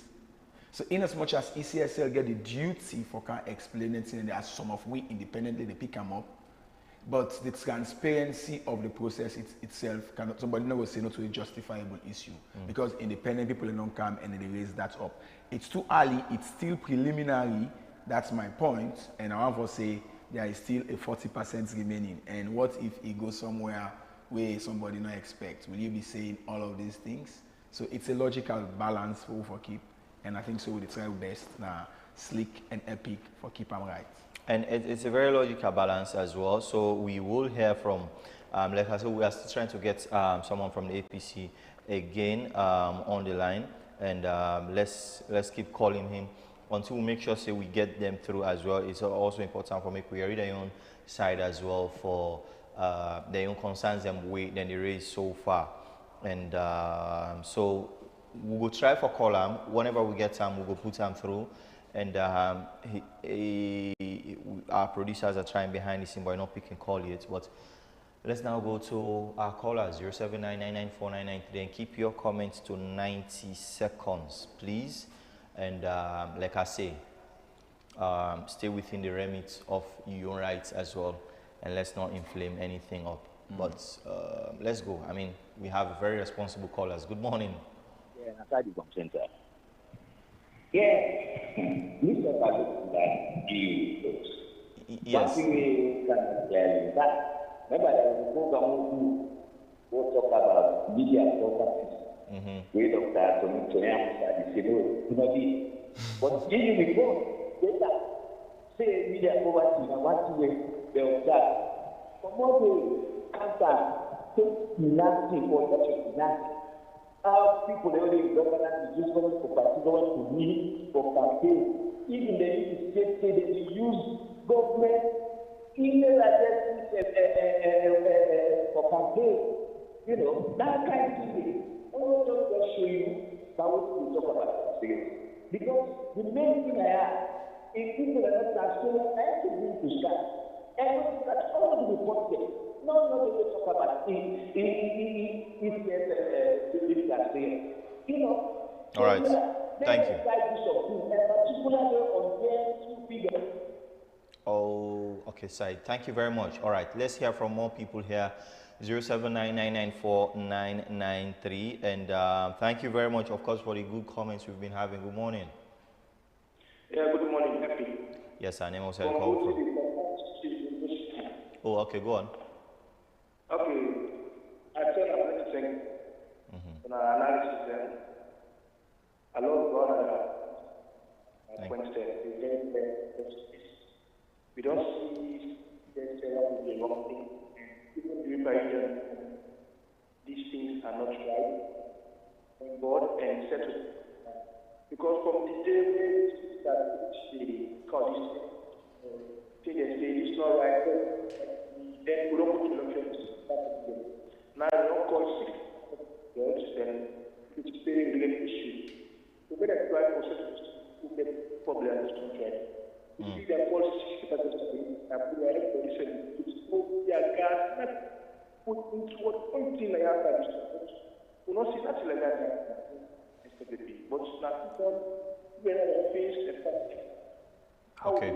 So in as much as ECSL get the duty for explaining things, and there are some of we independently, they pick them up, but the transparency of the process itself cannot, somebody never say no to a justifiable issue, because independent people don't come and they raise that up. It's too early, it's still preliminary, that's my point, and I want to say there is still a 40% remaining, and what if it goes somewhere where somebody not expect? Will you be saying all of these things? So it's a logical balance for keep, and I think so we try best now, Slik and Epic for keep them right. And it's a very logical balance as well. So we will hear from, like I said, we are still trying to get someone from the APC again on the line, and let's keep calling him until we make sure say we get them through as well. It's also important for me to read their own side as well for their own concerns and weight than they raised so far. And so we will try for column. Whenever we get time, we will put them through. And our producers are trying behind the scene, but not picking call yet. But let's now go to our callers, 079994993, and keep your comments to 90 seconds, please. And like I say, stay within the remit of your own rights as well, and let's not inflame anything up. But let's go. I mean, we have very responsible callers. Good morning. Yeah, aside from center. Yeah, Mr. Palucci, yes. One thing can clearly that remember there was a program who talk about media properties. We don't have to make but even before data say media poverty and what way they observe. From what they cancer take nothing for such a nothing. How people they only government is just going for party, going to meet for campaign. Even they need to say they use government email addresses for campaign. You know, that kind of thing. I want to just show you about what we talk about today. Because the main thing I have is people are not transparent. I have to bring to start. Everything that's all the reported. No, they talk about it. You know. All right. Thank you. Oh, okay, Said. Thank you very much. All right, let's hear from more people here. 079994993, and thank you very much, of course, for the good comments we've been having. Good morning. Yeah, good morning. Happy. Yes, our name was called from. Oh, okay, go on. Okay, I said I'm going to say an analysis. I love God. We don't see there's a wrong thing. Even these things are not right on board and settled. Because from the day that they call this thing, they say it's not right, then we don't put elections. Now they don't call sick, then it's very related issue. So when I try for such to get probably understand right. You see that call sick, and put everybody said, it's their gas, not put into what anything like that. We don't see nothing like that. But it's not when I face the fact. Okay.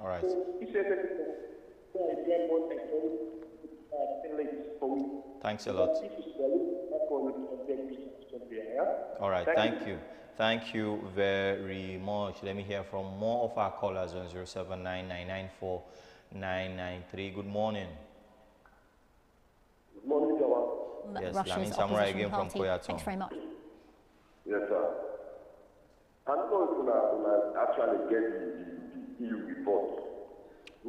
All right. So he said that thanks a lot. All right. Thank you. Thank you very much. Let me hear from more of our callers on 079994993. Good morning. Good morning, Jawan. Yes, Lamin Samurai again from Koyaton. Thanks very much. Yes, sir. I don't know if we actually get the EU report.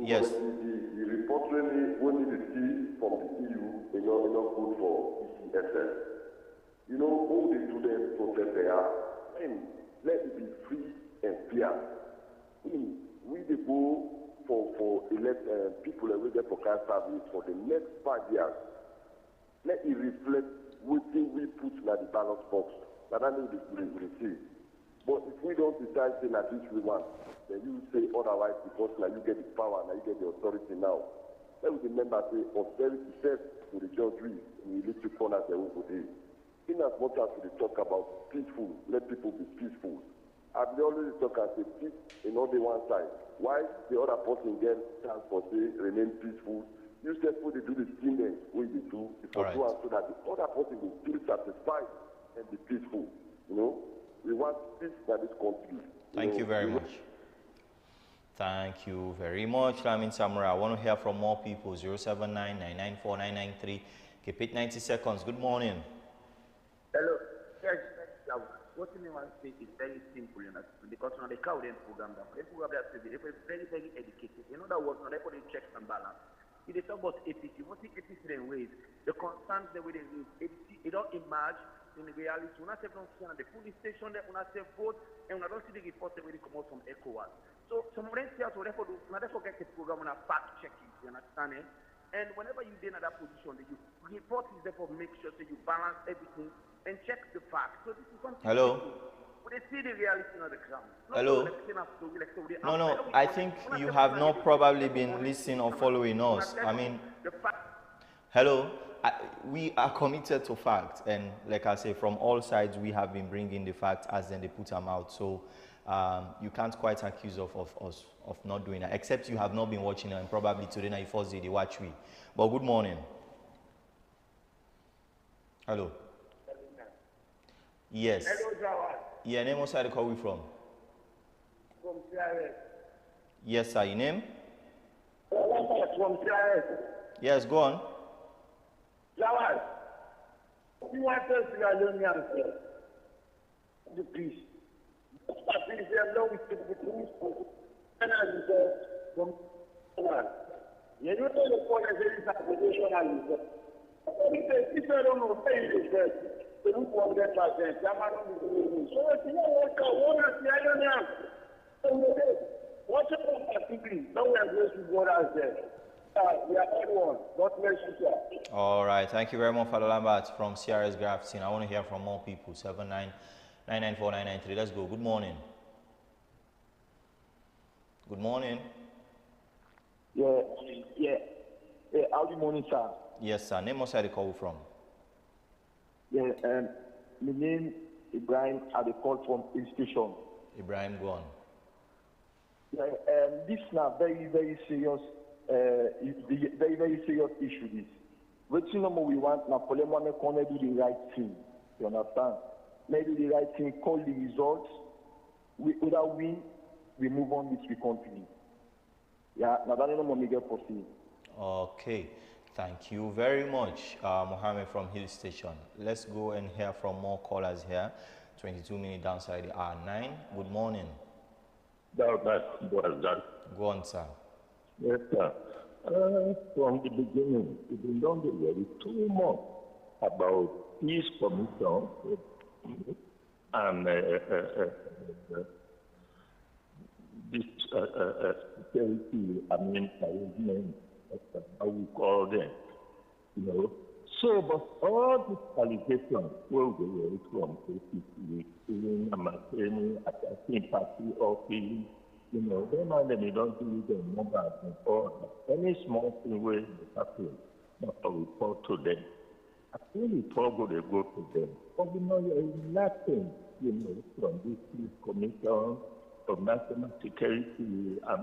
Yes. The report really we need to see from the EU, not good for ECSS. You know, all the students protest there, let it be free and fair. We go for elect people that will get for car service for the next 5 years. Let it reflect what we put in the ballot box. That I mean we see. But if we don't decide saying that this we want, then you say otherwise because like you get the power and you get the authority now. Let us remember say austerity first to the judgery in the little corners they will do. In as much as we talk about peaceful, let people be peaceful. I've always talk and say peace in only one side. Why the other person get chance for say remain peaceful? You said what they do the thing then what they do because so that the other person will feel satisfied and be peaceful. You know? We want peace in this country. Thank you very much. Thank you very much, Lamin Samura. I want to hear from more people. 079-994-993. Keep it 90 seconds. Good morning. Hello. Yes, what you want to say is very simple, you know, because on the crowd program, the program that is very, very educated. In other words, on the checks and balance. It is about APC. What is APC in ways? The concerns the way they use APC, it don't emerge in reality. When I say don't see on the police station, when I say vote, and when I don't see the report, they will come out from ECOWAS. So some of them say, so therefore, get the program on a fact checking, you understand it? And whenever you're in that position, the report is therefore make sure that you balance everything and check the facts. So this is something. Hello. They see the reality on the ground. Hello. No, I think you have not probably been listening or following us. I mean, hello. We are committed to facts, and like I say, from all sides, we have been bringing the facts as then they put them out. So you can't quite accuse us of not doing that, except you have not been watching, and probably today night first day they watch we. But good morning. Hello. Yes. Hello, Jawad. Yeah, name what's I call we from? From CRS. Yes, sir. Your name? From CRS. Yes, go on. Jawad, you want us to alone me answer? Please. Please, allow me to be pleased. And I from you know the point is this application and if I don't know, say it is that. So if you want to what's the particularly? Now we are going to go out there. We are everyone. God bless you, sir. All right. Thank you very much, Father Lambert from CRS Grafton. I want to hear from more people. 79-994-993. Let's go. Good morning. Good morning. Yeah. How good morning, sir? Yes, sir. Name what's I call from? Yeah, my name Ibrahim. I call from a station. Ibrahim, go on. Yeah, this is a very, very serious, very, very serious issue. This. What you know we want now? For them, we do the right thing. You understand? Maybe the right thing. Call the results. Without we move on with the country. Yeah, now that no more me get foreseen. Okay. Thank you very much, Mohammed from Hill Station. Let's go and hear from more callers here. 22 minutes downside the hour 9. Good morning. Go on, sir. Yes, sir. From the beginning, we've been done very too much about peace commission and this security, arrangement. How we call them, you know. So, but all these allegations will go from APC, even Amateni, attacking party office, you know, they don't do the numbers and all. Any small thing will happen, not to report to them. I think report will go to them. But you know, there is nothing, you know, from this peace commission, from national security, how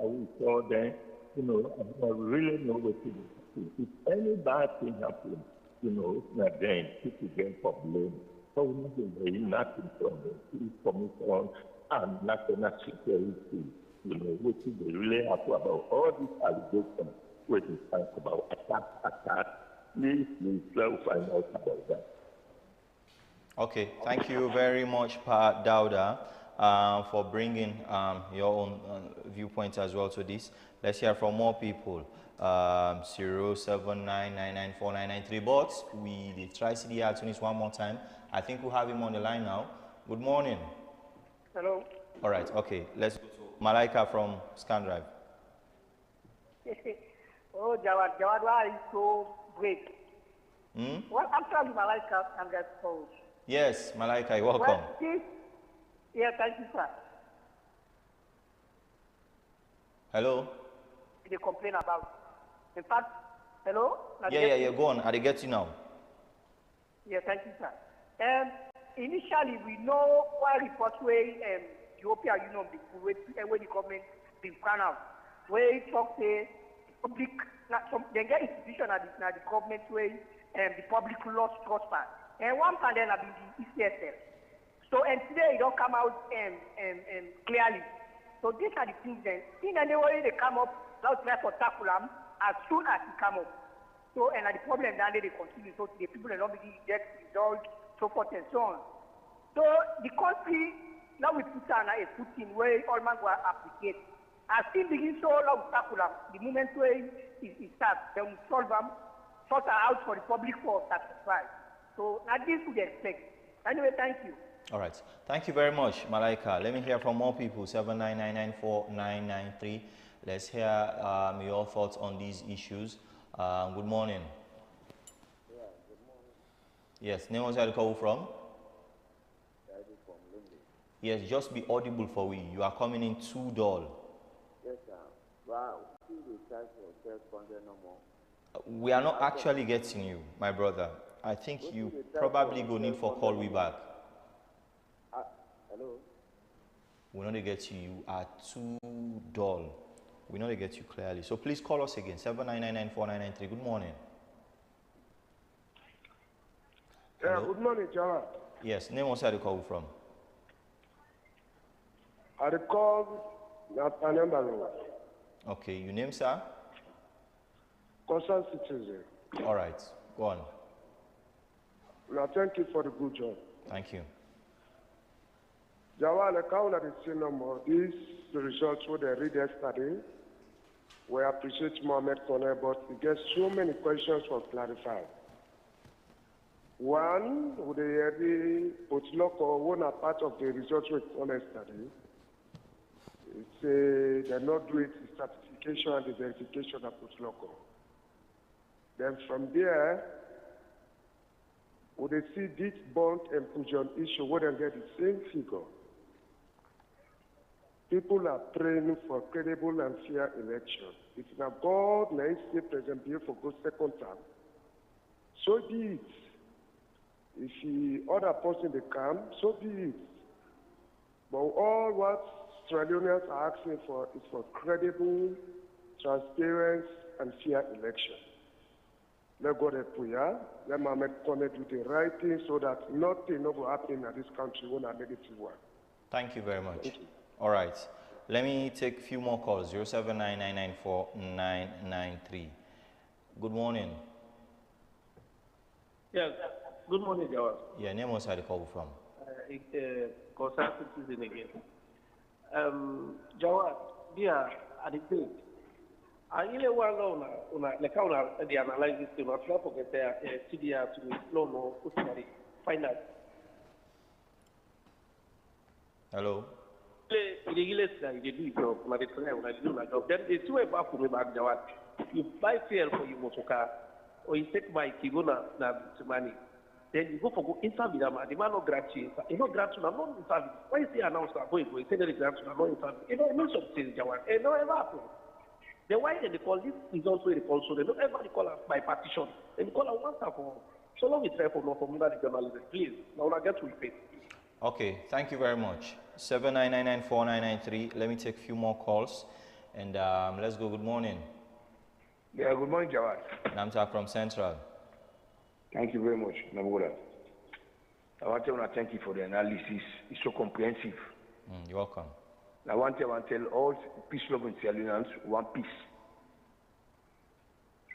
we call them. You know, I don't really know what to do. If any bad thing happens, you know, then people get problem. So we need nothing from the police commission and national security, you know, which they really have to about all these allegations, which is about attack. Please find out about that. Okay, thank you very much, Pa Dauda, for bringing your own viewpoint as well to this. Let's hear from more people. 079994993. But we try CDR Tunis one more time. I think we'll have him on the line now. Good morning. Hello. All right, okay. Let's go to Malaika from Scan Drive. Oh, Jawad, why is so great? Well, after Malaika and that phone. Yes, Malaika, you're welcome. Well, yeah, thank you, sir. Hello? They complain about. In fact, hello? Yeah, go on. I get you now. Yeah, thank you, sir. Initially, we know why report where European Union, when the government been planned out, where it talks the public, they get institution at the government where the public lost trust. And one part then have been the ECSF. So, and today it don't come out clearly. So these are the things then. In any way they come up, they'll try for tackle them as soon as he come up. So, and the problem now they continue. So the people are not being get results, so forth and so on. So the country, now we put on a footing where all man will applicate. As he begins so long tackle them, the moment where it starts, they will solve them, sort out for the public for satisfied. So now this we expect. Anyway, thank you. All right. Thank you very much, Malaika. Let me hear from more people. 799949993. Let's hear your thoughts on these issues. Good morning. Yeah, good morning. Yes, name was you call from? From Lundy. Yes, just be audible for we. You are coming in too dull. Yes, sir. Wow. See the charge for self-content no more. We are not actually getting you, my brother. I think you probably go need for call we back. Hello? We not get you. You are too dull. We not get you clearly. So please call us again. 799949993. Good morning. Yeah, Hello? good morning, Jawad. Yes, name was where you call from? I recall that Anambra. Okay, your name, sir? Concerned citizen. All right, go on. Now, thank you for the good job. Thank you. Jawad, I count at the same number. These results what they read yesterday. We appreciate Mohamed Kone, but we get so many questions for clarified. One, would they be put local one are part of the results we call yesterday? It's they not do it the certification and the verification of put local. Then from there, would they see this bond and fusion issue where they get the same figure? People are praying for credible and fair election. If now God may say President Bill for go second term, so be it. If the other person they come, so be it. But all what Australians are asking for is for credible, transparent, and fair election. Let God help you, yeah? Let Mohamed Kone do the right thing so that nothing will happen in this country when a negative one. Thank you very much. All right. Let me take a few more calls. 07999949993. Good morning. Yes. Good morning, Jawad. Yeah, name was where you call from? Concerned citizen again. Jawad, dear, I think I really want to know the analysis to not forget the CDR to no final. Hello. Then the two about for me back Jawad. You buy fuel for your motor car, or you take my Kigona money. Then you go for go interview them. The man no grant you. You know grant you, not interview. Why is he announced that going? He said that grant you, not interview. You know, it means something, Jawad. It no ever happen. Then why they call this is also the call, so they don't ever call us by partition. They call us once and for all. So long we try for no from the journalism, please. Now I get to repeat. Okay, thank you very much. 799949993. Let me take a few more calls, and let's go. Good morning. Yeah, good morning, Jawad. Namta from Central. Thank you very much, Naboda. I want to thank you for the analysis. It's so comprehensive. You're welcome. I want to tell all peace-loving Sierra one piece.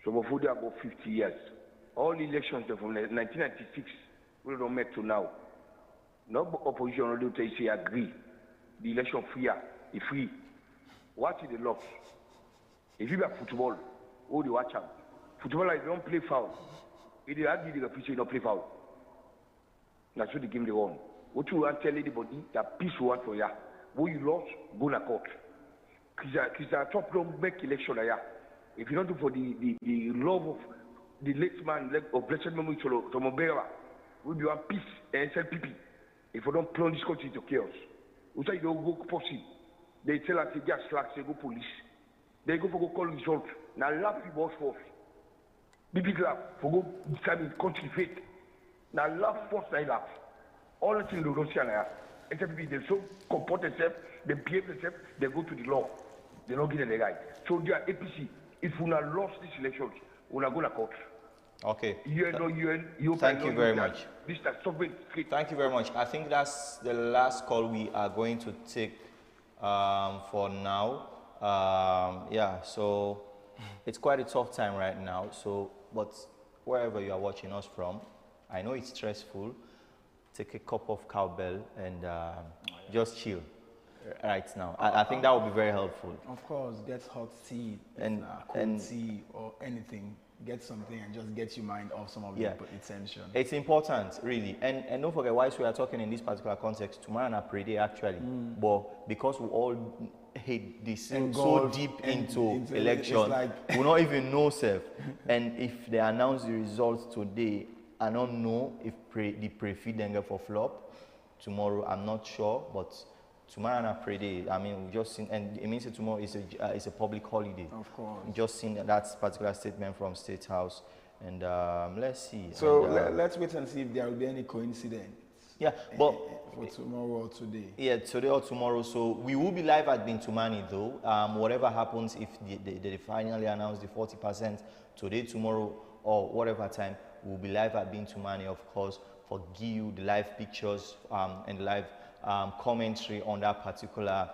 So before they about 50 years, all elections from 1996, we don't make to now. No opposition will say agree. The election free. What is the law? If you have football, who do you watch out? Football, I don't play foul. If they argue the official, don't play foul. That's what the game they won. What you want to tell anybody that peace you want for ya? What you lost, go to court. Because the top don't make election ya. If you don't do for the love of the late man of blessed memory to Mobera, we be want peace and SLPP. If we don't plunge this country into chaos, we say you don't go policy. They tell us they get slack, they go police. They go for go call result. Now laugh the boss force. Big laugh for go determine country fate. Now laugh force I laugh. All the things they don't see now. SLPP they so comport themselves, they behave themselves, they go to the law. They don't give them the right. So they are APC. If we have lost this election, we are going to court. Okay. UN, thank you very much. This is sovereign. Thank you very much. I think that's the last call we are going to take for now. Yeah, so it's quite a tough time right now. So, but wherever you are watching us from, I know it's stressful. Take a cup of cowbell and just chill right now. I think that would be very helpful. Of course, get hot tea, and cold tea or anything. Get something and just get your mind off some of the tension. It's important, really. And don't forget, whilst we are talking in this particular context, tomorrow and pray day actually. But because we all hate this so deep into election, we don't even know self. And if they announce the results today, I don't know if the pre-feed then get for flop tomorrow. I'm not sure, but tomorrow and pray day. I mean, we just seen, and it means that tomorrow is a public holiday. Of course. We just seen that particular statement from State House, and let's see. So let's wait and see if there will be any coincidence. Yeah, but for tomorrow or today. Yeah, today or tomorrow. So we will be live at Bintumani though. Whatever happens, if they finally announce the 40% today, tomorrow, or whatever time, we'll be live at Bintumani, of course, for give you the live pictures and live commentary on that particular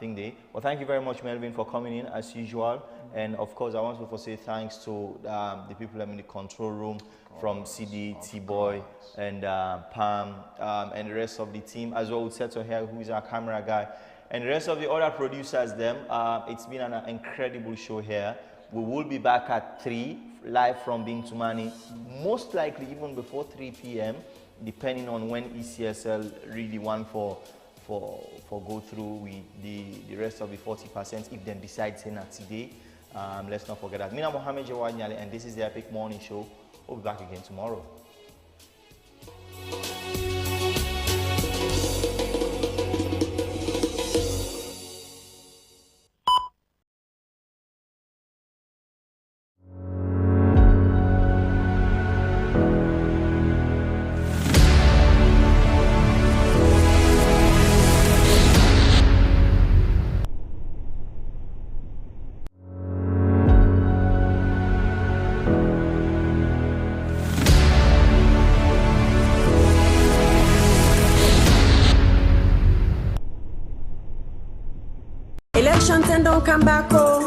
thing day. Well, thank you very much, Melvin, for coming in as usual. And of course, I want to say thanks to the people in the control room, from CD, T-Boy, and Pam, and the rest of the team, as well with Seto here, who is our camera guy, and the rest of the other producers. It's been an incredible show here. We will be back at 3 live from Bintumani, most likely even before 3 p.m. depending on when ECSL really want for go through with the rest of the 40% if they decide to not today. Let's not forget that. Mina Mohammed Jawad, and this is the Epic Morning Show. We'll be back again tomorrow. Elections and don't come back home.